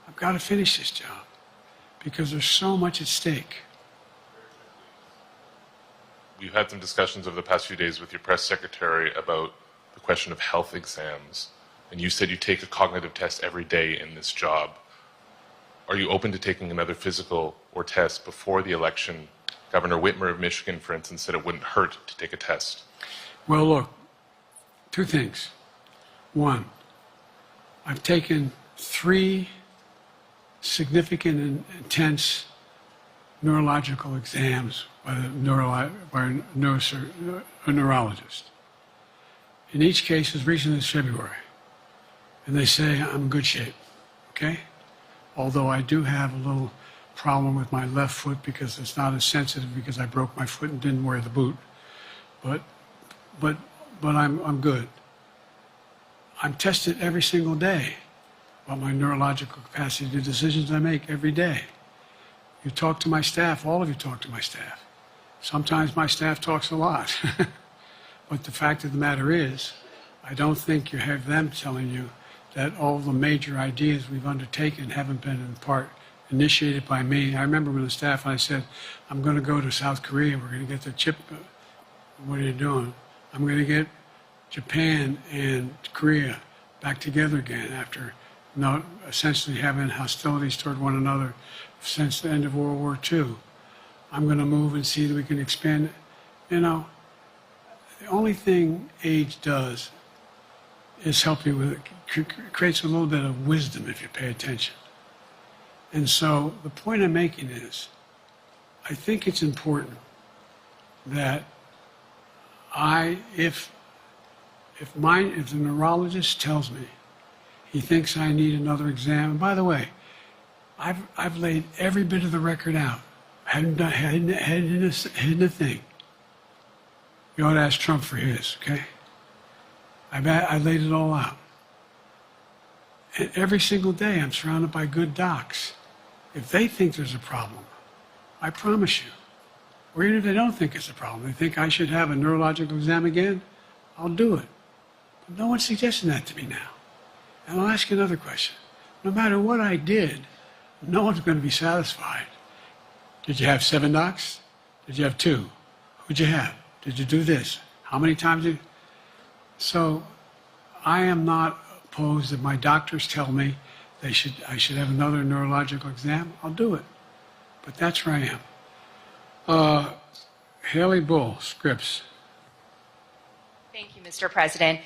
I've got to finish this job because there's so much at stake. We've had some discussions over the past few days with your press secretary about the question of health exams. And you said you take a cognitive test every day in this job. Are you open to taking another physical or test before the election? Governor Whitmer of Michigan, for instance, said it wouldn't hurt to take a test. Well, look, two things. One, I've taken 3 significant and intense neurological exams by a neurologist. In each case, as recent as February. And they say I'm in good shape, okay? Although I do have a little problem with my left foot because it's not as sensitive because I broke my foot and didn't wear the boot. but I'm good. I'm tested every single day about my neurological capacity to do decisions I make every day. You talk to my staff, all of you talk to my staff. Sometimes my staff talks a lot. But the fact of the matter is, I don't think you have them telling you that all the major ideas we've undertaken haven't been in part initiated by me. I remember when the staff, I said, I'm going to go to South Korea, we're going to get the chip. What are you doing? I'm going to get Japan and Korea back together again after not essentially having hostilities toward one another since the end of World War II. I'm going to move and see that we can expand it. You know, the only thing age does is help you with it, creates a little bit of wisdom if you pay attention. And so the point I'm making is, I think it's important that if the neurologist tells me he thinks I need another exam, and by the way, I've laid every bit of the record out, hadn't hidden a thing. You ought to ask Trump for his, okay? I laid it all out. And every single day I'm surrounded by good docs. If they think there's a problem, I promise you, or even if they don't think it's a problem, they think I should have a neurological exam again, I'll do it. But no one's suggesting that to me now. And I'll ask you another question. No matter what I did, no one's going to be satisfied. Did you have 7 docs? Did you have 2? Who'd you have? Did you do this? How many times did you? So I am not opposed if my doctors tell me I should have another neurological exam, I'll do it. But that's where I am. Haley Bull, Scripps. Thank you, Mr. President.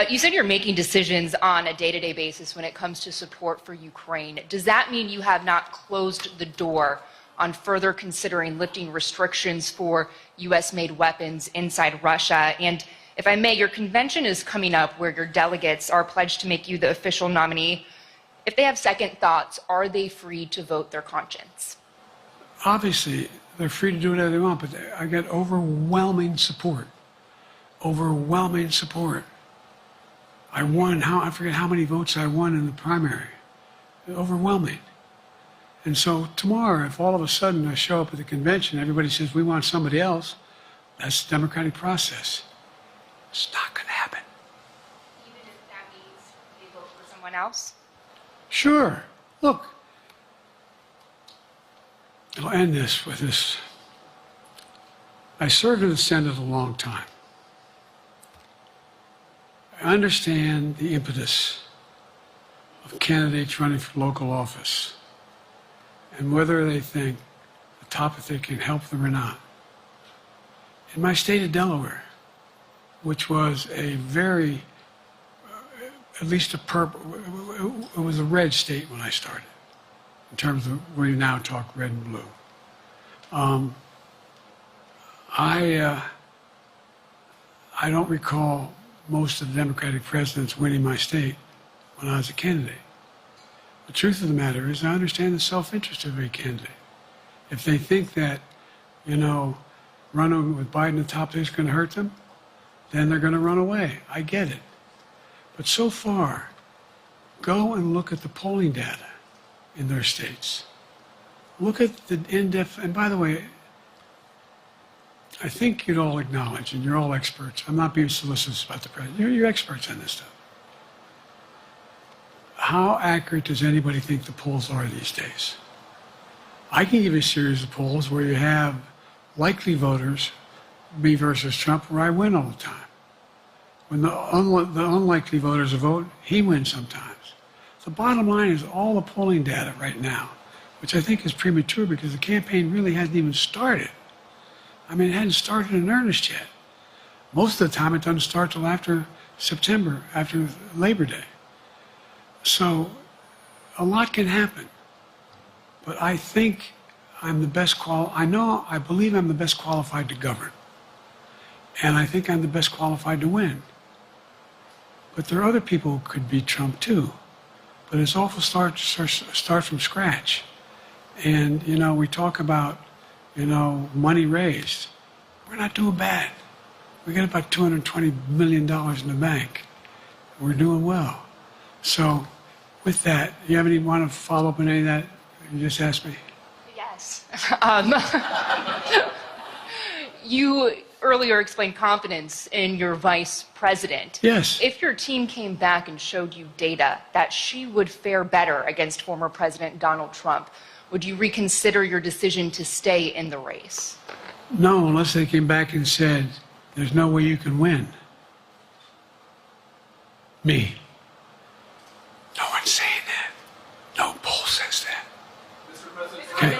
You said you're making decisions on a day-to-day basis when it comes to support for Ukraine. Does that mean you have not closed the door on further considering lifting restrictions for U.S.-made weapons inside Russia? And if I may, your convention is coming up where your delegates are pledged to make you the official nominee. If they have second thoughts, are they free to vote their conscience? Obviously, they're free to do whatever they want, but I get overwhelming support. Overwhelming support. I won, I forget how many votes I won in the primary. Overwhelming. And so tomorrow, if all of a sudden I show up at the convention, everybody says, we want somebody else, that's the democratic process. It's not going to happen. Even if that means they vote for someone else? Sure. Look, I'll end this with this. I served in the Senate a long time. I understand the impetus of candidates running for local office and whether they think the topic can help them or not. In my state of Delaware, which was a very, at least it was a red state when I started, in terms of where you now talk red and blue. I don't recall most of the Democratic presidents winning my state when I was a candidate. The truth of the matter is I understand the self-interest of every candidate. If they think that, running with Biden at the top is going to hurt them, then they're going to run away. I get it. But so far, go and look at the polling data in their states. Look at the in-depth, and by the way, I think you'd all acknowledge, and you're all experts. I'm not being solicitous about the president. You're experts on this stuff. How accurate does anybody think the polls are these days? I can give you a series of polls where you have likely voters, me versus Trump, where I win all the time. When the unlikely voters vote, he wins sometimes. The bottom line is all the polling data right now, which I think is premature because the campaign really hasn't even started. I mean, it hadn't started in earnest yet. Most of the time, it doesn't start till after September, after Labor Day. So a lot can happen. But I think I'm the best I believe I'm the best qualified to govern. And I think I'm the best qualified to win. But there are other people who could beat Trump too. But it's awful start from scratch. And, we talk about, money raised. We're not doing bad. We got about $220 million in the bank. We're doing well. So with that, you want to follow up on any of that you just asked me? Yes. You earlier explained confidence in your vice president. Yes. If your team came back and showed you data that she would fare better against former President Donald Trump, would you reconsider your decision to stay in the race? No, unless they came back and said, there's no way you can win. Me. No one's saying that. No poll says that. Okay.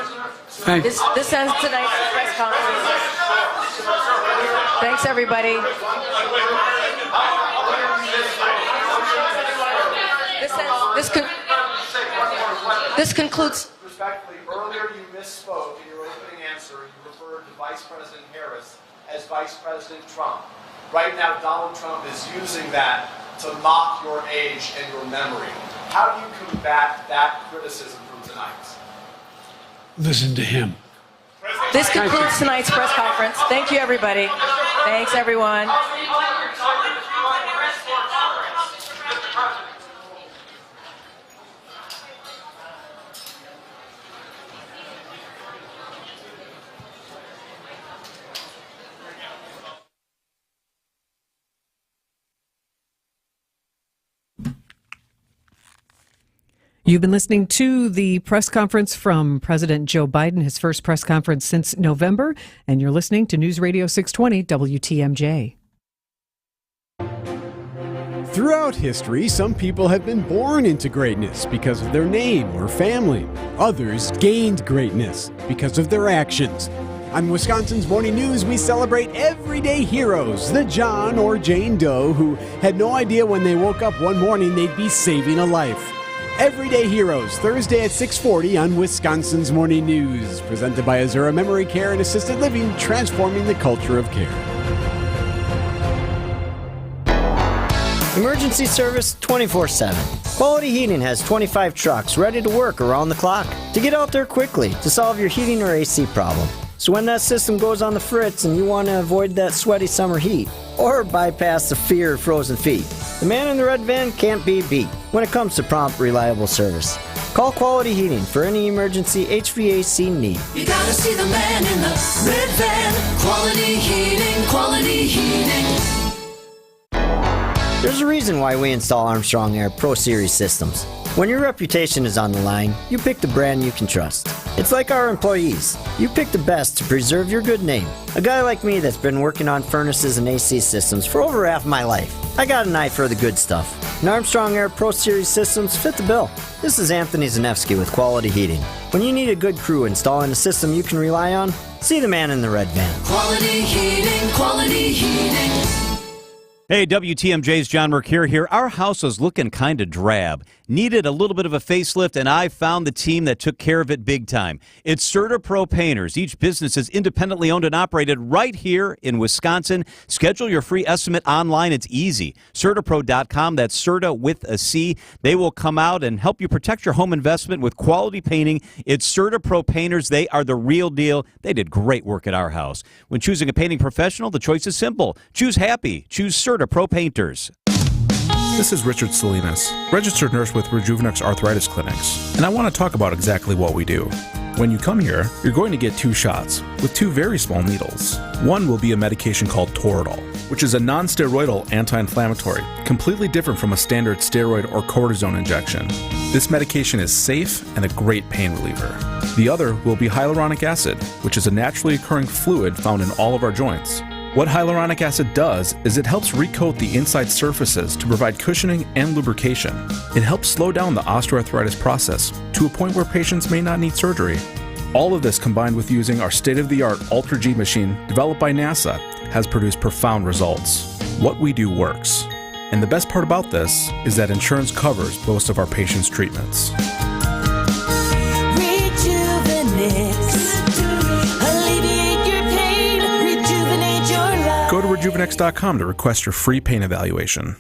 Thank you. This ends tonight's press conference. Thanks, everybody. This concludes. Respectfully, earlier you misspoke in your opening answer. You referred to Vice President Harris as Vice President Trump. Right now, Donald Trump is using that to mock your age and your memory. How do you combat that criticism from tonight? Listen to him. This concludes tonight's press conference. Thank you, everybody. Thanks, everyone. You've been listening to the press conference from President Joe Biden, his first press conference since November, and you're listening to News Radio 620 WTMJ. Throughout history, some people have been born into greatness because of their name or family. Others gained greatness because of their actions. On Wisconsin's Morning News, we celebrate everyday heroes, the John or Jane Doe who had no idea when they woke up one morning they'd be saving a life. Everyday Heroes, Thursday at 6:40 on Wisconsin's Morning News. Presented by Azura Memory Care and Assisted Living, transforming the culture of care. Emergency service 24/7. Quality Heating has 25 trucks ready to work around the clock to get out there quickly to solve your heating or AC problem. So when that system goes on the fritz and you want to avoid that sweaty summer heat or bypass the fear of frozen feet, the man in the red van can't be beat when it comes to prompt, reliable service. Call Quality Heating for any emergency HVAC need. You gotta see the man in the red van. Quality Heating, Quality Heating. There's a reason why we install Armstrong Air Pro Series systems. When your reputation is on the line, you pick the brand you can trust. It's like our employees. You pick the best to preserve your good name. A guy like me that's been working on furnaces and AC systems for over half my life. I got an eye for the good stuff. And Armstrong Air Pro Series systems fit the bill. This is Anthony Zanevsky with Quality Heating. When you need a good crew installing a system you can rely on, see the man in the red van. Quality Heating, Quality Heating. Hey, WTMJ's John Mercure here. Our house was looking kind of drab. Needed a little bit of a facelift, and I found the team that took care of it big time. It's Serta Pro Painters. Each business is independently owned and operated right here in Wisconsin. Schedule your free estimate online. It's easy. CertaPro.com. That's Serta with a C. They will come out and help you protect your home investment with quality painting. It's Serta Pro Painters. They are the real deal. They did great work at our house. When choosing a painting professional, the choice is simple. Choose happy. Choose Serta Pro Painters. This is Richard Salinas, registered nurse with Rejuvenex Arthritis Clinics, and I want to talk about exactly what we do. When you come here, you're going to get 2 shots with 2 very small needles. One will be a medication called Toradol, which is a non-steroidal anti-inflammatory, completely different from a standard steroid or cortisone injection. This medication is safe and a great pain reliever. The other will be hyaluronic acid, which is a naturally occurring fluid found in all of our joints. What hyaluronic acid does is it helps recoat the inside surfaces to provide cushioning and lubrication. It helps slow down the osteoarthritis process to a point where patients may not need surgery. All of this combined with using our state-of-the-art Ultra G machine developed by NASA has produced profound results. What we do works. And the best part about this is that insurance covers most of our patients' treatments. Go to Rejuvenex.com to request your free pain evaluation.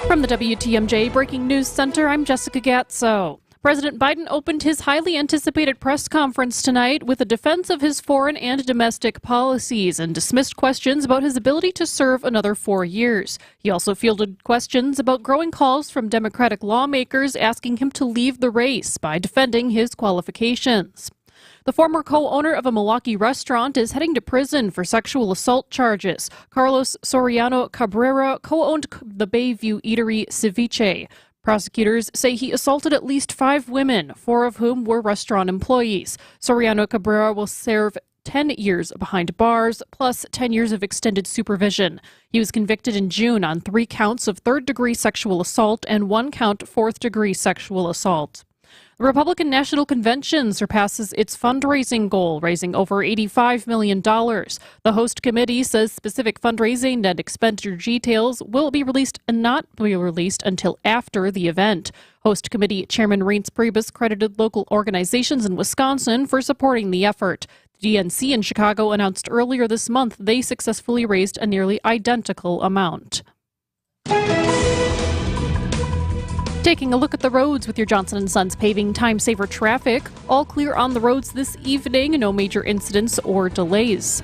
From the WTMJ Breaking News Center, I'm Jessica Gatso. President Biden opened his highly anticipated press conference tonight with a defense of his foreign and domestic policies and dismissed questions about his ability to serve another 4 years. He also fielded questions about growing calls from Democratic lawmakers asking him to leave the race by defending his qualifications. The former co-owner of a Milwaukee restaurant is heading to prison for sexual assault charges. Carlos Soriano Cabrera co-owned the Bayview eatery Ceviche. Prosecutors say he assaulted at least 5 women, 4 of whom were restaurant employees. Soriano Cabrera will serve 10 years behind bars, plus 10 years of extended supervision. He was convicted in June on 3 counts of third-degree sexual assault and 1 count fourth-degree sexual assault. The Republican National Convention surpasses its fundraising goal, raising over $85 million. The host committee says specific fundraising and expenditure details will be released and not be released until after the event. Host committee Chairman Reince Priebus credited local organizations in Wisconsin for supporting the effort. The DNC in Chicago announced earlier this month they successfully raised a nearly identical amount. Taking a look at the roads with your Johnson & Sons Paving Time Saver traffic. All clear on the roads this evening. No major incidents or delays.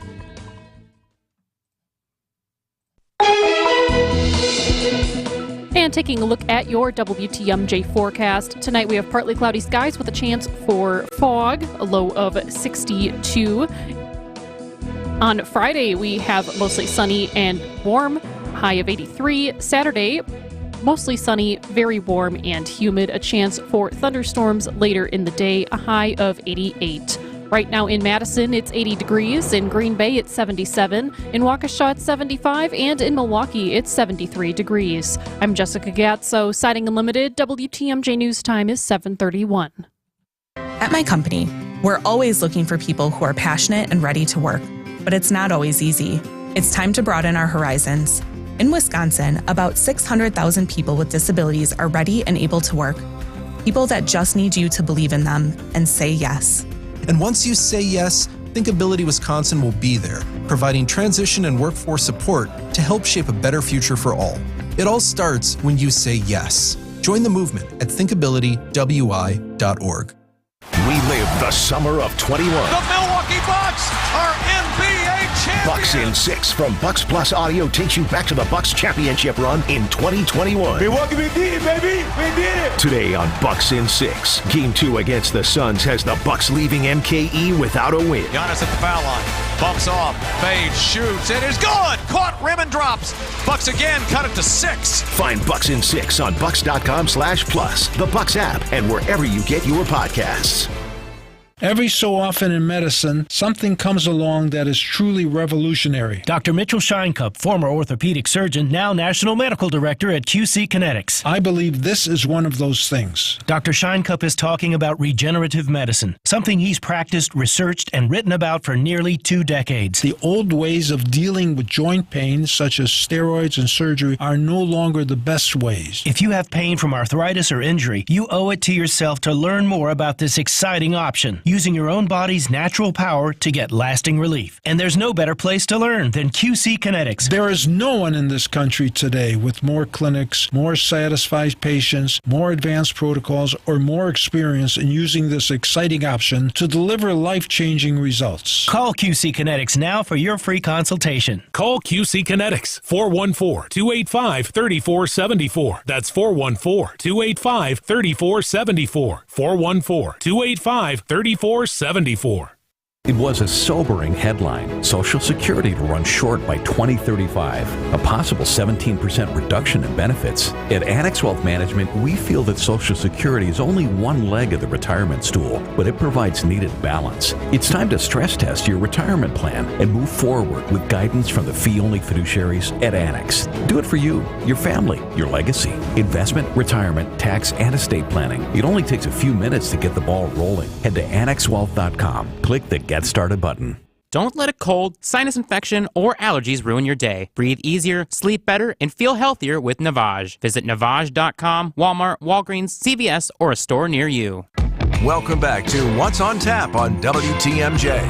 And taking a look at your WTMJ forecast. Tonight we have partly cloudy skies with a chance for fog, a low of 62. On Friday we have mostly sunny and warm, high of 83. Saturday, mostly sunny, very warm and humid. A chance for thunderstorms later in the day, a high of 88. Right now in Madison, it's 80 degrees. In Green Bay, it's 77. In Waukesha, it's 75. And in Milwaukee, it's 73 degrees. I'm Jessica Gatso, Siding Unlimited. WTMJ News Time is 7:31. At my company, we're always looking for people who are passionate and ready to work. But it's not always easy. It's time to broaden our horizons. In Wisconsin, about 600,000 people with disabilities are ready and able to work. People that just need you to believe in them and say yes. And once you say yes, Thinkability Wisconsin will be there, providing transition and workforce support to help shape a better future for all. It all starts when you say yes. Join the movement at thinkabilitywi.org. We live the summer of 21. The Milwaukee Bucks are NBA champions. Bucks in 6 from Bucks Plus Audio takes you back to the Bucks championship run in 2021. Milwaukee, we did it, baby. We did it. Today on Bucks in 6, Game 2 against the Suns has the Bucks leaving MKE without a win. Giannis at the foul line. Bumps off, fades, shoots, and is good. Caught, rim, and drops. Bucks again, cut it to 6. Find Bucks in 6 on bucks.com/plus, the Bucks app, and wherever you get your podcasts. Every so often in medicine, something comes along that is truly revolutionary. Dr. Mitchell Scheinkup, former orthopedic surgeon, now National Medical Director at QC Kinetics. I believe this is one of those things. Dr. Scheinkup is talking about regenerative medicine, something he's practiced, researched, and written about for nearly 2 decades. The old ways of dealing with joint pain, such as steroids and surgery, are no longer the best ways. If you have pain from arthritis or injury, you owe it to yourself to learn more about this exciting option, using your own body's natural power to get lasting relief. And there's no better place to learn than QC Kinetics. There is no one in this country today with more clinics, more satisfied patients, more advanced protocols, or more experience in using this exciting option to deliver life-changing results. Call QC Kinetics now for your free consultation. Call QC Kinetics, 414-285-3474. That's 414-285-3474. 414-285-3474. It was a sobering headline. Social Security to run short by 2035. A possible 17% reduction in benefits. At Annex Wealth Management, we feel that Social Security is only one leg of the retirement stool, but it provides needed balance. It's time to stress test your retirement plan and move forward with guidance from the fee-only fiduciaries at Annex. Do it for you, your family, your legacy. Investment, retirement, tax, and estate planning. It only takes a few minutes to get the ball rolling. Head to annexwealth.com. Click the Get Started button. Don't let a cold, sinus infection, or allergies ruin your day. Breathe easier, sleep better, and feel healthier with Navage. Visit Navage.com, Walmart, Walgreens, CVS, or a store near you. Welcome back to What's on Tap on WTMJ.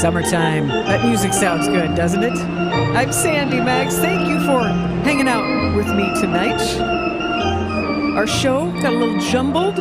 Summertime. That music sounds good, doesn't it? I'm Sandy Max. Thank you for hanging out with me tonight. Our show got a little jumbled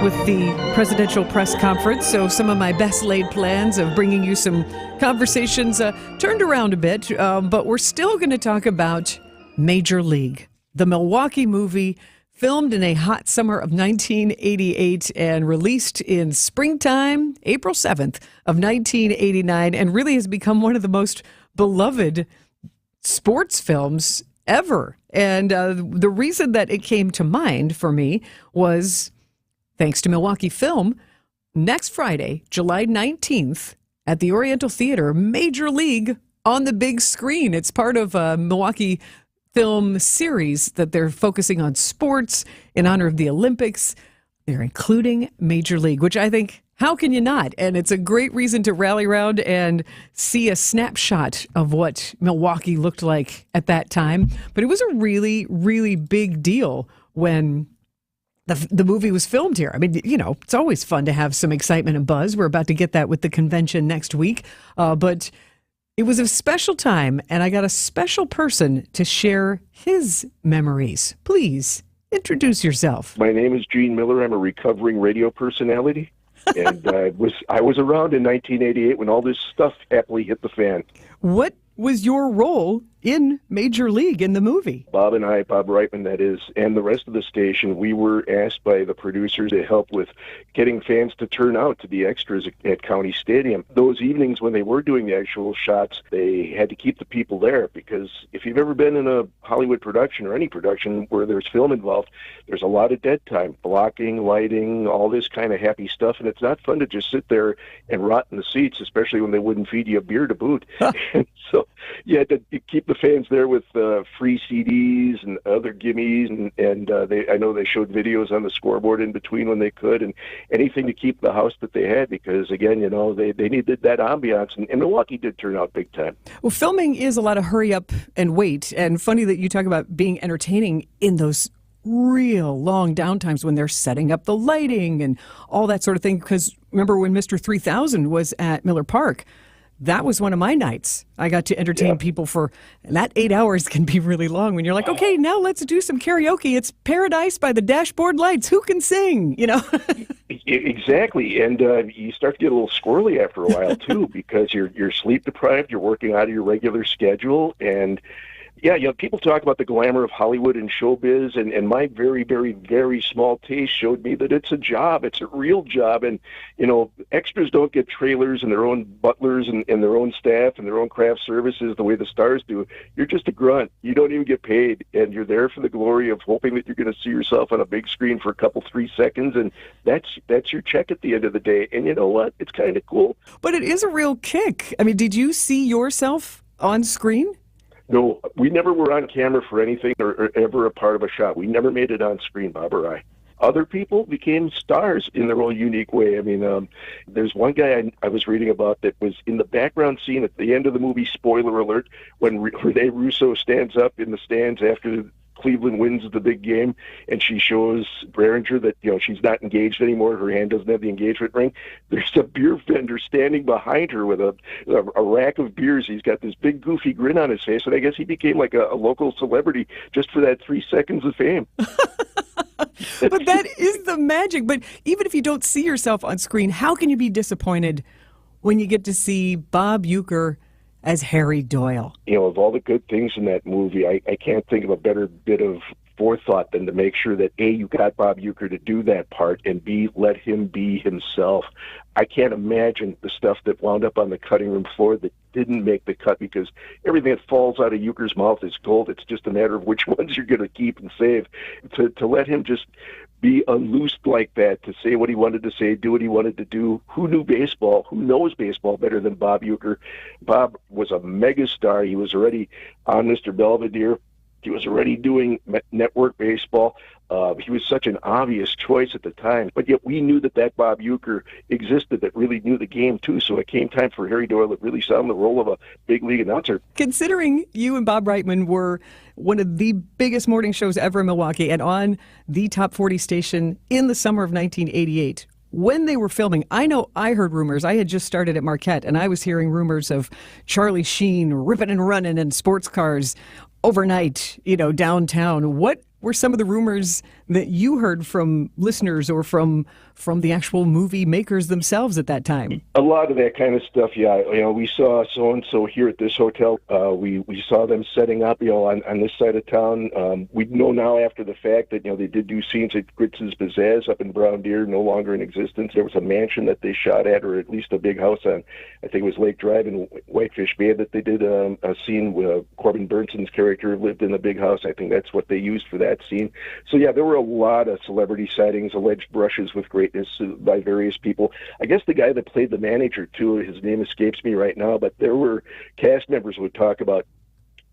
with the presidential press conference, so some of my best laid plans of bringing you some conversations turned around a bit, but we're still going to talk about Major League, the Milwaukee movie filmed in a hot summer of 1988 and released in springtime, April 7th of 1989, and really has become one of the most beloved sports films ever. And the reason that it came to mind for me was, thanks to Milwaukee Film, next Friday, July 19th, at the Oriental Theater, Major League on the big screen. It's part of a Milwaukee Film series that they're focusing on sports in honor of the Olympics. They're including Major League, which I think, how can you not? And it's a great reason to rally around and see a snapshot of what Milwaukee looked like at that time. But it was a really, really big deal when the movie was filmed here. I mean, you know, it's always fun to have some excitement and buzz. We're about to get that with the convention next week. But it was a special time, and I got a special person to share his memories. Please introduce yourself. My name is Gene Miller. I'm a recovering radio personality. And I was around in 1988 when all this stuff happily hit the fan. What was your role in Major League in the movie? Bob and I, Bob Reitman, that is, and the rest of the station, we were asked by the producers to help with getting fans to turn out to be extras at County Stadium. Those evenings when they were doing the actual shots, they had to keep the people there, because if you've ever been in a Hollywood production or any production where there's film involved, there's a lot of dead time, blocking, lighting, all this kind of happy stuff, and it's not fun to just sit there and rot in the seats, especially when they wouldn't feed you a beer to boot. And so you had to keep the fans there with free CDs and other gimmies, and I know they showed videos on the scoreboard in between when they could, and anything to keep the house that they had, because again, you know, they needed that ambiance, and Milwaukee did turn out big time. Well, filming is a lot of hurry up and wait, and funny that you talk about being entertaining in those real long downtimes when they're setting up the lighting and all that sort of thing, because remember when Mr. 3000 was at Miller Park, that was one of my nights. I got to entertain people for, and that 8 hours can be really long when you're like, okay, now let's do some karaoke. It's Paradise by the Dashboard Lights. Who can sing? You know? Exactly. And you start to get a little squirrely after a while, too, because you're sleep deprived, you're working out of your regular schedule, and yeah, you know, people talk about the glamour of Hollywood and showbiz, and my very, very, very small taste showed me that it's a job. It's a real job, and, you know, extras don't get trailers and their own butlers and their own staff and their own craft services the way the stars do. You're just a grunt. You don't even get paid, and you're there for the glory of hoping that you're going to see yourself on a big screen for a couple, 3 seconds, and that's your check at the end of the day. And you know what? It's kind of cool. But it is a real kick. I mean, did you see yourself on screen? No, we never were on camera for anything or ever a part of a shot. We never made it on screen, Bob or I. Other people became stars in their own unique way. I mean, there's one guy I was reading about that was in the background scene at the end of the movie, spoiler alert, when Renee Russo stands up in the stands after Cleveland wins the big game, and she shows Behringer that, you know, she's not engaged anymore. Her hand doesn't have the engagement ring. There's a beer vendor standing behind her with a rack of beers. He's got this big goofy grin on his face, and I guess he became like a local celebrity just for that 3 seconds of fame. But that is the magic. But even if you don't see yourself on screen, how can you be disappointed when you get to see Bob Uecker as Harry Doyle? You know, of all the good things in that movie, I can't think of a better bit of forethought than to make sure that A, you got Bob Uecker to do that part, and B, let him be himself. I can't imagine the stuff that wound up on the cutting room floor that didn't make the cut, because everything that falls out of Uecker's mouth is gold. It's just a matter of which ones you're going to keep and save. To let him just be unloosed like that, to say what he wanted to say, do what he wanted to do. Who knew baseball? Who knows baseball better than Bob Uecker? Bob was a megastar. He was already on Mr. Belvedere. He was already doing network baseball. He was such an obvious choice at the time, but yet we knew that Bob Uecker existed that really knew the game too. So it came time for Harry Doyle to really sound the role of a big league announcer. Considering you and Bob Reitman were one of the biggest morning shows ever in Milwaukee and on the Top 40 station in the summer of 1988, when they were filming, I know I heard rumors. I had just started at Marquette, and I was hearing rumors of Charlie Sheen ripping and running in sports cars overnight, downtown. What were some of the rumors that you heard from listeners or from the actual movie makers themselves at that time? A lot of that kind of stuff, yeah. We saw so-and-so here at this hotel. We saw them setting up, on this side of town. We know now after the fact that, they did do scenes at Gritz's Pizzazz up in Brown Deer, no longer in existence. There was a mansion that they shot at, or at least a big house on, I think it was Lake Drive in Whitefish Bay, that they did a scene where Corbin Burnson's character lived in the big house. I think that's what they used for that scene. So, yeah, there were a lot of celebrity sightings, alleged brushes with greatness by various people. I guess the guy that played the manager, too, his name escapes me right now, but there were cast members who would talk about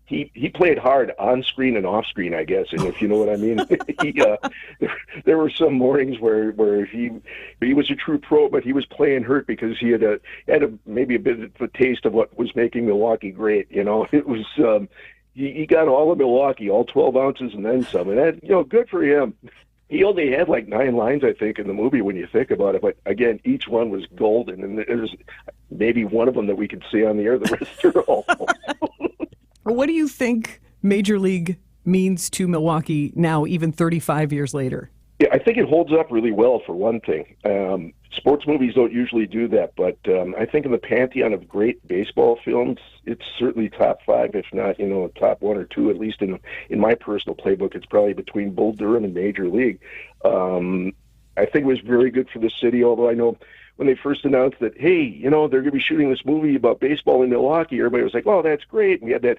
he played hard on screen and off screen, I guess, and if you know what I mean. There were some mornings where he was a true pro, but he was playing hurt because he had maybe a bit of a taste of what was making Milwaukee great. It was he got all of Milwaukee, all 12 ounces and then some, and that, good for him. He only had like 9 lines, I think, in the movie when you think about it. But again, each one was golden, and there's maybe one of them that we could see on the air. The rest are all. What do you think Major League means to Milwaukee now, even 35 years later? Yeah, I think it holds up really well, for one thing. Sports movies don't usually do that, but I think in the pantheon of great baseball films, it's certainly top 5, if not, top 1 or 2, at least in my personal playbook. It's probably between Bull Durham and Major League. I think it was very good for the city, although I know when they first announced that, hey, they're going to be shooting this movie about baseball in Milwaukee, everybody was like, oh, that's great. And we had that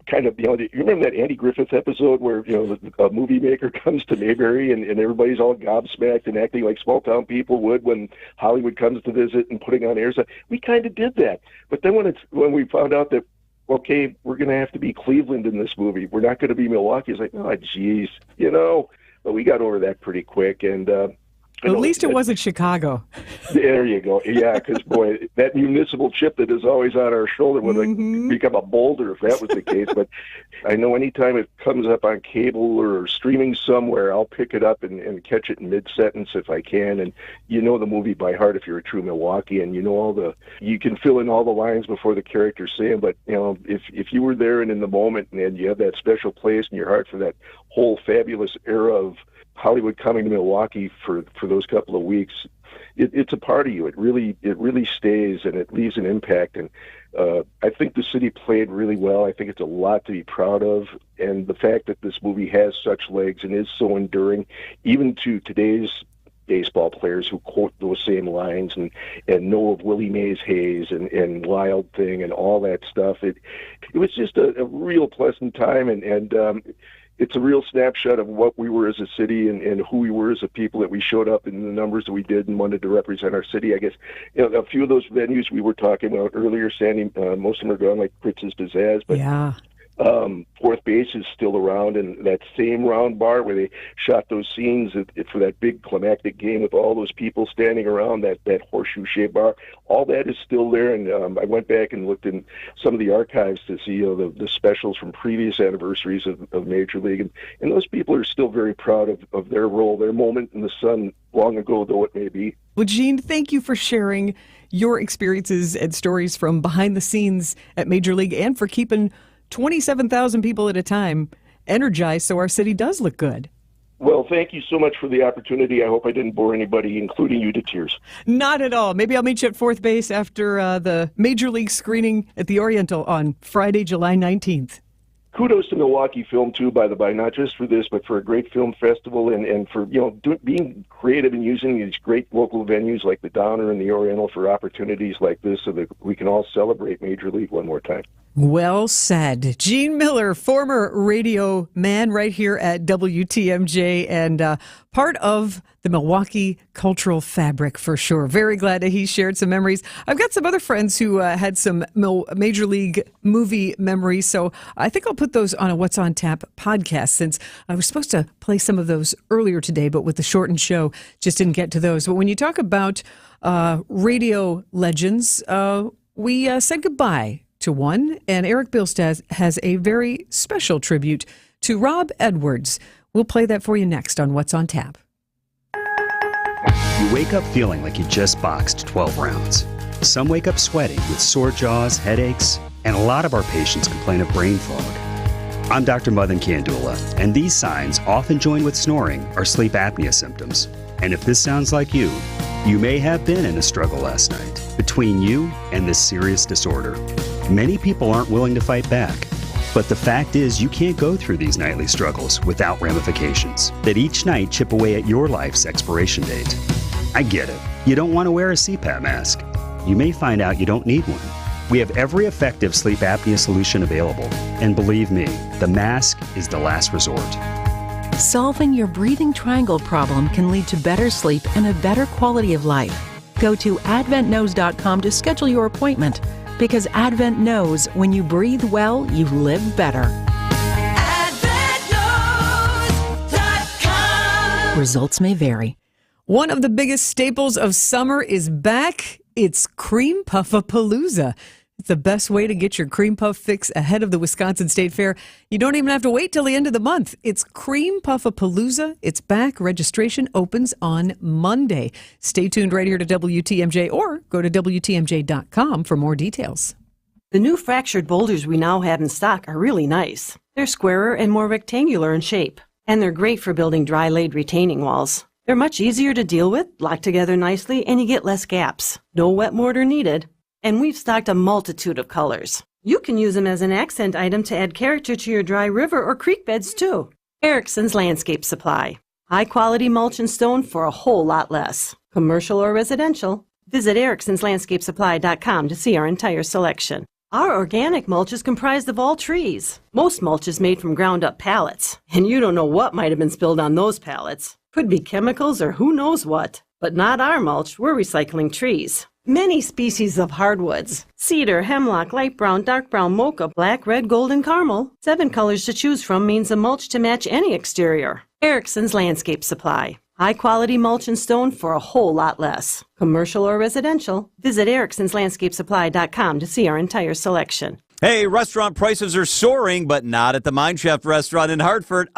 kind of, you remember that Andy Griffith episode where, a movie maker comes to Mayberry and everybody's all gobsmacked and acting like small town people would when Hollywood comes to visit and putting on airs. We kind of did that. But then when we found out that, okay, we're going to have to be Cleveland in this movie, we're not going to be Milwaukee, it's like, oh, geez, but we got over that pretty quick. And, at least it wasn't Chicago. There you go. Yeah, because, boy, that municipal chip that is always on our shoulder would become a boulder if that was the case. But I know anytime it comes up on cable or streaming somewhere, I'll pick it up and catch it in mid-sentence if I can. And you know the movie by heart if you're a true Milwaukee, and you can fill in all the lines before the characters say them. But, if you were there and in the moment and you have that special place in your heart for that whole fabulous era of Hollywood coming to Milwaukee for those couple of weeks, it's a part of you. It really stays, and it leaves an impact. And I think the city played really well. I think it's a lot to be proud of. And the fact that this movie has such legs and is so enduring, even to today's baseball players who quote those same lines and know of Willie Mays Hayes and Wild Thing and all that stuff. It was just a real pleasant time, and it's a real snapshot of what we were as a city and who we were as a people, that we showed up in the numbers that we did and wanted to represent our city. I guess, a few of those venues we were talking about earlier, Sandy, most of them are gone, like Gritz's Pizzazz, but yeah. Fourth Base is still around, and that same round bar where they shot those scenes for that big climactic game with all those people standing around that horseshoe-shaped bar, all that is still there. And I went back and looked in some of the archives to see the specials from previous anniversaries of Major League, and those people are still very proud of their role, their moment in the sun, long ago though it may be. Well, Gene, thank you for sharing your experiences and stories from behind the scenes at Major League, and for keeping 27,000 people at a time energized so our city does look good. Well, thank you so much for the opportunity. I hope I didn't bore anybody, including you, to tears. Not at all. Maybe I'll meet you at Fourth Base after the Major League screening at the Oriental on Friday, July 19th. Kudos to Milwaukee Film, too, by the by, not just for this, but for a great film festival and for, being creative and using these great local venues like the Downer and the Oriental for opportunities like this so that we can all celebrate Major League one more time. Well said. Gene Miller, former radio man right here at WTMJ and part of the Milwaukee cultural fabric for sure. Very glad that he shared some memories. I've got some other friends who had some Major League movie memories, so I think I'll put those on a What's on Tap podcast, since I was supposed to play some of those earlier today, but with the shortened show, just didn't get to those. But when you talk about radio legends, we said goodbye to one, and Eric Bilstad has a very special tribute to Rob Edwards. We'll play that for you next on What's on Tap. You wake up feeling like you just boxed 12 rounds. Some wake up sweating with sore jaws, headaches, and a lot of our patients complain of brain fog. I'm Dr. Madan Kandula, and these signs, often joined with snoring, are sleep apnea symptoms. And if this sounds like you may have been in a struggle last night between you and this serious disorder. Many people aren't willing to fight back. But the fact is, you can't go through these nightly struggles without ramifications that each night chip away at your life's expiration date. I get it. You don't want to wear a CPAP mask. You may find out you don't need one. We have every effective sleep apnea solution available. And believe me, the mask is the last resort. Solving your breathing triangle problem can lead to better sleep and a better quality of life. Go to adventknows.com to schedule your appointment. Because Advent knows when you breathe well, you live better. AdventKnows.com. Results may vary. One of the biggest staples of summer is back. It's Cream Puffapalooza. It's the best way to get your cream puff fix ahead of the Wisconsin State Fair. You don't even have to wait till the end of the month. It's Cream Puffapalooza. It's back. Registration opens on Monday. Stay tuned right here to WTMJ or go to WTMJ.com for more details. The new fractured boulders we now have in stock are really nice. They're squarer and more rectangular in shape, and they're great for building dry-laid retaining walls. They're much easier to deal with, lock together nicely, and you get less gaps. No wet mortar needed. And we've stocked a multitude of colors. You can use them as an accent item to add character to your dry river or creek beds, too. Erickson's Landscape Supply. High-quality mulch and stone for a whole lot less. Commercial or residential. Visit ericksonslandscapesupply.com to see our entire selection. Our organic mulch is comprised of all trees. Most mulch is made from ground-up pallets, and you don't know what might have been spilled on those pallets. Could be chemicals or who knows what. But not our mulch. We're recycling trees. Many species of hardwoods. Cedar, hemlock, light brown, dark brown, mocha, black, red, gold, and caramel. 7 colors to choose from means a mulch to match any exterior. Erickson's Landscape Supply. High-quality mulch and stone for a whole lot less. Commercial or residential. Visit ericksonslandscapesupply.com to see our entire selection. Hey, restaurant prices are soaring, but not at the Mine Chef restaurant in Hartford.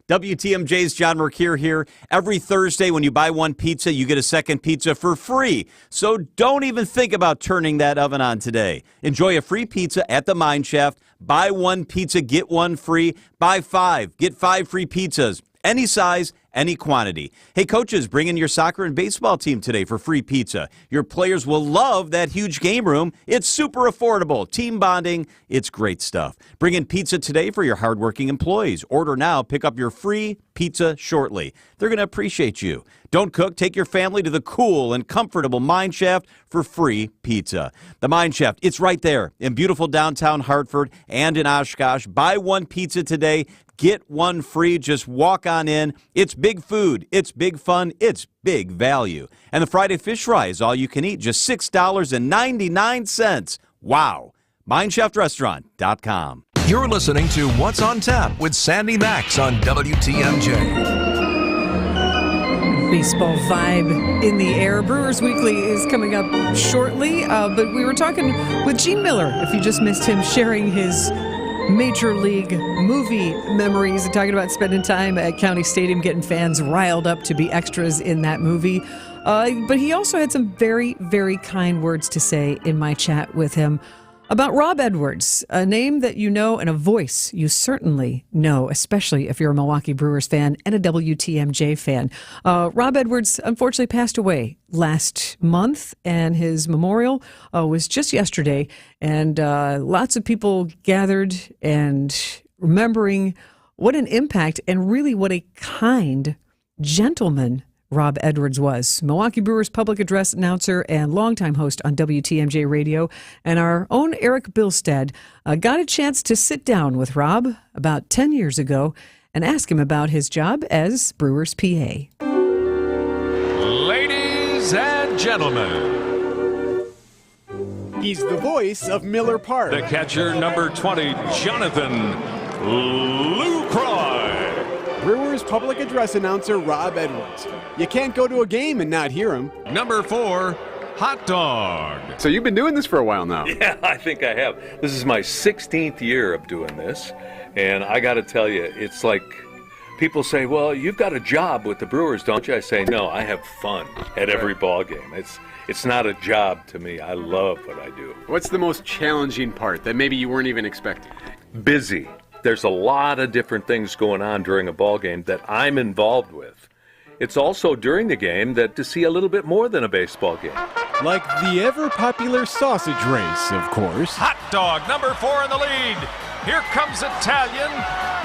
WTMJ's John Mercure here. Every Thursday when you buy one pizza, you get a second pizza for free. So don't even think about turning that oven on today. Enjoy a free pizza at the Mine Shaft. Buy one pizza, get one free. Buy 5, get 5 free pizzas. Any size, any quantity. Hey, coaches, bring in your soccer and baseball team today for free pizza. Your players will love that huge game room. It's super affordable. Team bonding, it's great stuff. Bring in pizza today for your hardworking employees. Order now, pick up your free pizza shortly. They're going to appreciate you. Don't cook, take your family to the cool and comfortable Mine Shaft for free pizza. The Mine Shaft, it's right there in beautiful downtown Hartford and in Oshkosh. Buy one pizza today. Get one free. Just walk on in. It's big food. It's big fun. It's big value. And the Friday fish fry is all you can eat. Just $6.99. Wow. MineshaftRestaurant.com. You're listening to What's on Tap with Sandy Max on WTMJ. Baseball vibe in the air. Brewers Weekly is coming up shortly, but we were talking with Gene Miller, if you just missed him, sharing his Major League movie memories and talking about spending time at County Stadium, getting fans riled up to be extras in that movie. But he also had some very, very kind words to say in my chat with him about Rob Edwards, a name that you know and a voice you certainly know, especially if you're a Milwaukee Brewers fan and a WTMJ fan. Rob Edwards unfortunately passed away last month, and his memorial was just yesterday, and lots of people gathered and remembering what an impact and really what a kind gentleman Rob Edwards was. Milwaukee Brewers public address announcer and longtime host on WTMJ Radio. And our own Eric Bilstead got a chance to sit down with Rob about 10 years ago and ask him about his job as Brewers PA. Ladies and gentlemen, he's the voice of Miller Park. The catcher, number 20, Jonathan Lucroy. Brewers public address announcer Rob Edwards. You can't go to a game and not hear him. Number 4, Hot Dog. So you've been doing this for a while now. Yeah, I think I have. This is my 16th year of doing this, and I got to tell you, it's like People say, well, you've got a job with the Brewers, don't you? I say, no, I have fun at every ball game. It's not a job to me. I love what I do. What's the most challenging part that maybe you weren't even expecting? Busy. There's a lot of different things going on during a ball game that I'm involved with. It's also during the game that to see a little bit more than a baseball game. Like the ever-popular sausage race, of course. Hot dog, number 4 in the lead. Here comes Italian,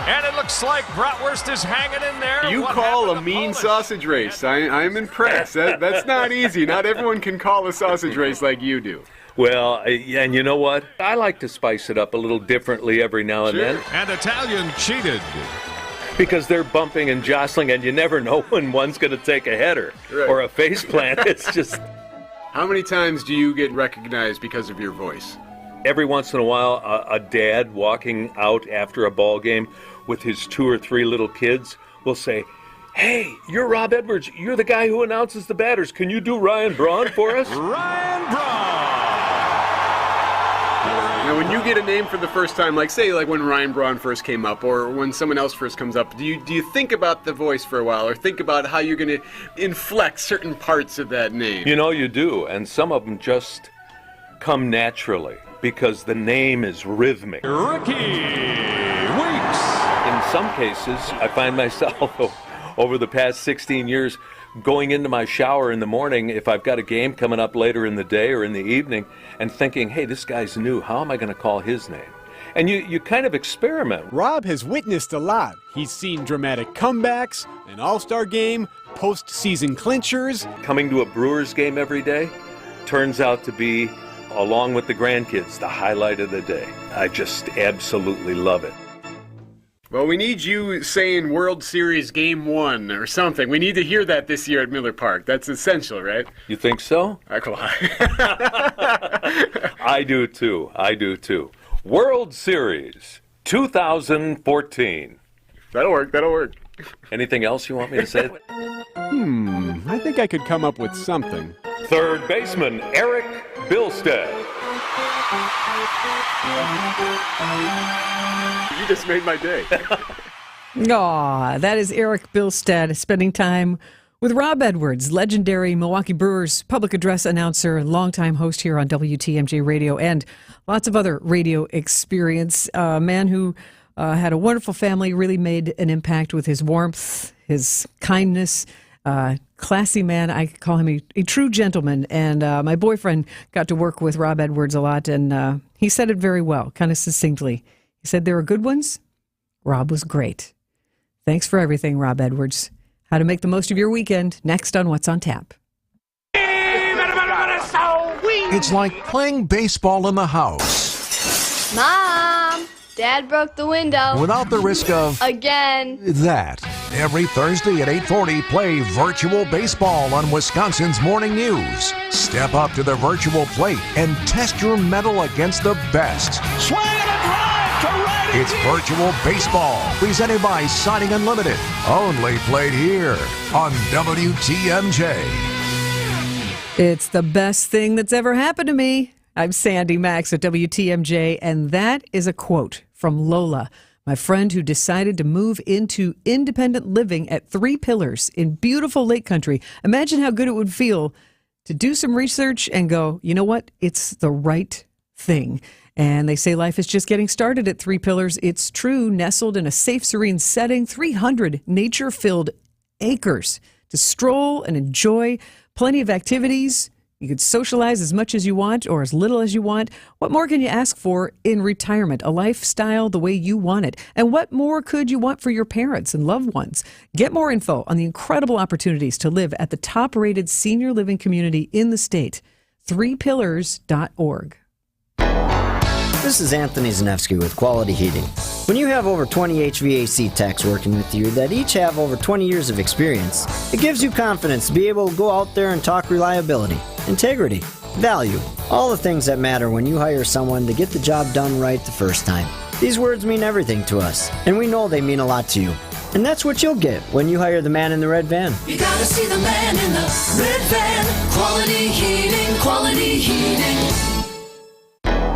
and it looks like Bratwurst is hanging in there. You call a mean sausage race. I'm impressed. That's not easy. Not everyone can call a sausage race like you do. Well, and you know what? I like to spice it up a little differently every now and then. And Italian cheated. Because they're bumping and jostling, and you never know when one's going to take a header or a face plant. It's just... How many times do you get recognized because of your voice? Every once in a while, a dad walking out after a ball game with his 2 or 3 little kids will say, hey, you're Rob Edwards. You're the guy who announces the batters. Can you do Ryan Braun for us? Ryan Braun! Now, when you get a name for the first time, like when Ryan Braun first came up or when someone else first comes up, do you think about the voice for a while or think about how you're going to inflect certain parts of that name? You know, you do, and some of them just come naturally because the name is rhythmic. Ricky Weeks! In some cases, I find myself over the past 16 years going into my shower in the morning if I've got a game coming up later in the day or in the evening and thinking, hey, this guy's new. How am I going to call his name? And you kind of experiment. Rob has witnessed a lot. He's seen dramatic comebacks, an all-star game, postseason clinchers. Coming to a Brewers game every day turns out to be, along with the grandkids, the highlight of the day. I just absolutely love it. Well, we need you saying World Series Game 1 or something. We need to hear that this year at Miller Park. That's essential, right? You think so? I do too. World Series 2014. That'll work. Anything else you want me to say? I think I could come up with something. Third baseman Eric Billstead. You just made my day. Aw, that is Eric Billstead spending time with Rob Edwards, legendary Milwaukee Brewers public address announcer and longtime host here on WTMJ Radio and lots of other radio experience. A man who had a wonderful family, really made an impact with his warmth, his kindness, classy man. I call him a true gentleman. And my boyfriend got to work with Rob Edwards a lot, and he said it very well, kind of succinctly. He said there were good ones. Rob was great. Thanks for everything, Rob Edwards. How to make the most of your weekend, next on What's on Tap. It's like playing baseball in the house. Mom, Dad broke the window. Without the risk of... Again. That. Every Thursday at 8:40, play virtual baseball on Wisconsin's Morning News. Step up to the virtual plate and test your mettle against the best. Swing and a drive to right. It's virtual baseball, presented by Siding Unlimited. Only played here on WTMJ. It's the best thing that's ever happened to me. I'm Sandy Max at WTMJ, and that is a quote from Lola, my friend who decided to move into independent living at 3 Pillars in beautiful Lake Country. Imagine how good it would feel to do some research and go, you know what? It's the right thing. And they say life is just getting started at 3 Pillars. It's true, nestled in a safe, serene setting, 300 nature-filled acres to stroll and enjoy, plenty of activities. You could socialize as much as you want or as little as you want. What more can you ask for in retirement? A lifestyle the way you want it. And what more could you want for your parents and loved ones? Get more info on the incredible opportunities to live at the top-rated senior living community in the state. 3pillars.org. This is Anthony Zanevsky with Quality Heating. When you have over 20 HVAC techs working with you that each have over 20 years of experience, it gives you confidence to be able to go out there and talk reliability, integrity, value, all the things that matter when you hire someone to get the job done right the first time. These words mean everything to us, and we know they mean a lot to you. And that's what you'll get when you hire the man in the red van. You gotta see the man in the red van. Quality heating, quality heating.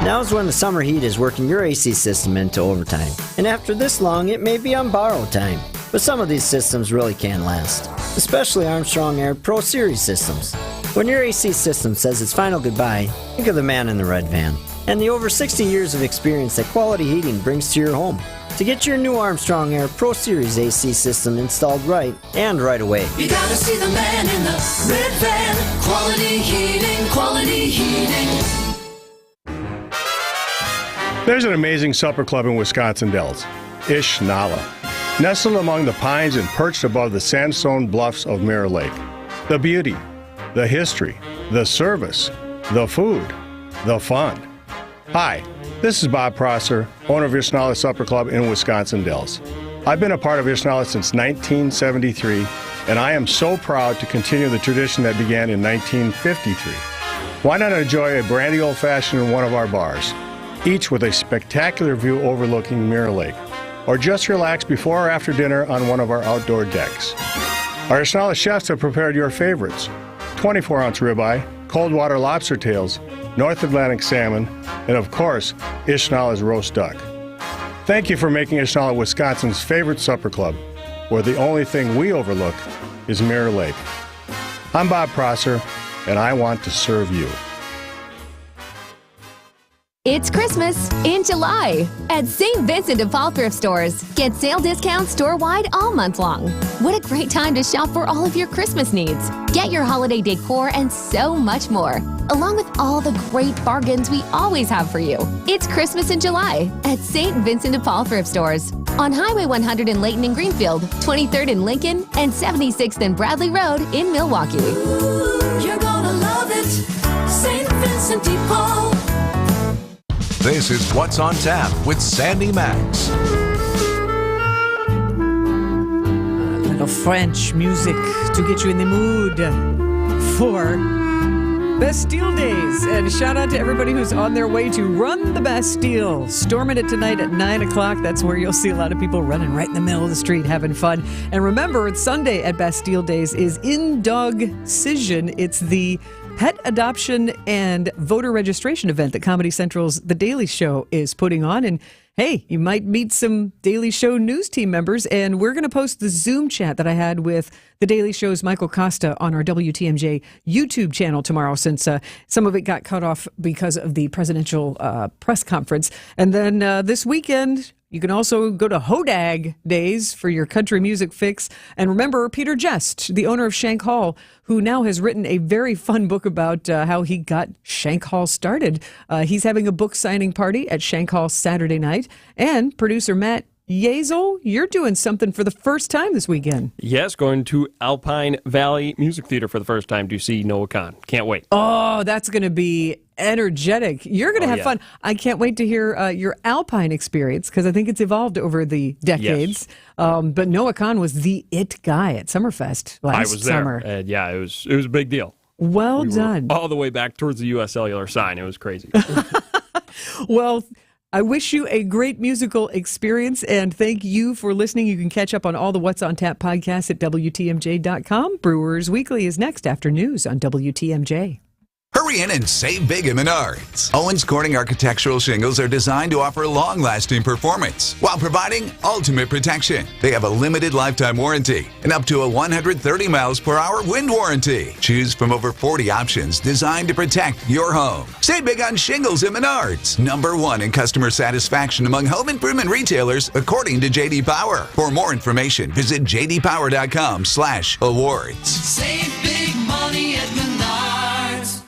Now's when the summer heat is working your AC system into overtime. And after this long, it may be on borrowed time. But some of these systems really can last, especially Armstrong Air Pro Series systems. When your AC system says its final goodbye, think of the man in the red van and the over 60 years of experience that Quality Heating brings to your home. To get your new Armstrong Air Pro Series AC system installed right and right away. You gotta see the man in the red van. Quality Heating, Quality Heating. There's an amazing supper club in Wisconsin Dells, Ish Nala. Nestled among the pines and perched above the sandstone bluffs of Mirror Lake. The beauty, the history, the service, the food, the fun. Hi, this is Bob Prosser, owner of Ishnala Supper Club in Wisconsin Dells. I've been a part of Ishnala since 1973, and I am so proud to continue the tradition that began in 1953. Why not enjoy a brandy old-fashioned in one of our bars, each with a spectacular view overlooking Mirror Lake, or just relax before or after dinner on one of our outdoor decks. Our Ishnala chefs have prepared your favorites: 24-ounce ribeye, cold water lobster tails, North Atlantic salmon, and of course, Ishnala's roast duck. Thank you for making Ishnala Wisconsin's favorite supper club, where the only thing we overlook is Mirror Lake. I'm Bob Prosser, and I want to serve you. It's Christmas in July at St. Vincent de Paul thrift stores. Get sale discounts store-wide all month long. What a great time to shop for all of your Christmas needs. Get your holiday decor and so much more, along with all the great bargains we always have for you. It's Christmas in July at St. Vincent de Paul thrift stores on Highway 100 in Layton and Greenfield, 23rd in Lincoln, and 76th and Bradley Road in Milwaukee. Ooh, you're gonna love it, St. Vincent de Paul. This is What's on Tap with Sandy Max. A little French music to get you in the mood for Bastille Days. And shout out to everybody who's on their way to run the Bastille. Storming it tonight at 9 o'clock. That's where you'll see a lot of people running right in the middle of the street having fun. And remember, it's Sunday at Bastille Days is Indogcision. It's the pet adoption and voter registration event that Comedy Central's The Daily Show is putting on. And hey, you might meet some Daily Show news team members, and we're going to post the Zoom chat that I had with The Daily Show's Michael Costa on our WTMJ YouTube channel tomorrow, since some of it got cut off because of the presidential press conference. And then this weekend, you can also go to Hodag Days for your country music fix. And remember, Peter Jest, the owner of Shank Hall, who now has written a very fun book about how he got Shank Hall started. He's having a book signing party at Shank Hall Saturday night. And producer Matt Yezel, you're doing something for the first time this weekend. Yes, going to Alpine Valley Music Theater for the first time to see Noah Kahn. Can't wait. Oh, that's going to be energetic. You're going to have fun. I can't wait to hear your Alpine experience, because I think it's evolved over the decades. Yes. But Noah Kahn was the it guy at Summerfest last summer. I was there. Yeah, it was a big deal. Well done. All the way back towards the U.S. Cellular sign. It was crazy. Well, I wish you a great musical experience, and thank you for listening. You can catch up on all the What's on Tap podcasts at WTMJ.com. Brewers Weekly is next after news on WTMJ. Hurry in and save big at Menards. Owens Corning architectural shingles are designed to offer long-lasting performance while providing ultimate protection. They have a limited lifetime warranty and up to a 130 miles per hour wind warranty. Choose from over 40 options designed to protect your home. Save big on shingles at Menards. #1 in customer satisfaction among home improvement retailers, according to J.D. Power. For more information, visit jdpower.com/awards. Save big money at Menards.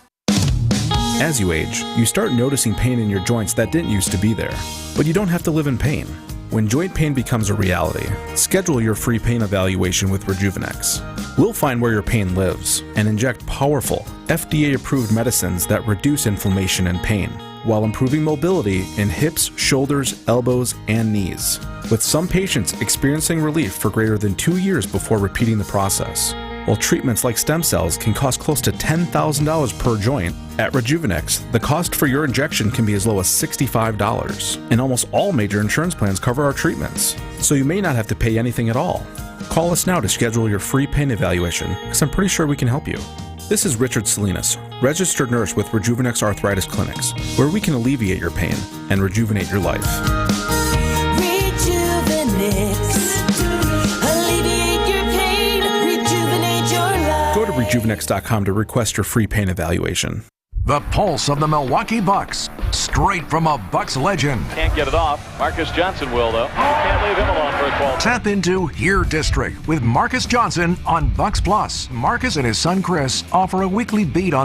As you age, you start noticing pain in your joints that didn't used to be there. But you don't have to live in pain. When joint pain becomes a reality, schedule your free pain evaluation with Rejuvenex. We'll find where your pain lives and inject powerful, FDA-approved medicines that reduce inflammation and pain, while improving mobility in hips, shoulders, elbows, and knees, with some patients experiencing relief for greater than 2 years before repeating the process. While treatments like stem cells can cost close to $10,000 per joint, at Rejuvenex, the cost for your injection can be as low as $65, and almost all major insurance plans cover our treatments, so you may not have to pay anything at all. Call us now to schedule your free pain evaluation, because I'm pretty sure we can help you. This is Richard Salinas, registered nurse with Rejuvenex Arthritis Clinics, where we can alleviate your pain and rejuvenate your life. Alleviate your pain, rejuvenate your life. Go to rejuvenex.com to request your free pain evaluation. The pulse of the Milwaukee Bucks, straight from a Bucks legend. Can't get it off. Marcus Johnson will, though. Can't leave him alone for a call. Tap into Your District with Marcus Johnson on Bucks Plus. Marcus and his son Chris offer a weekly beat on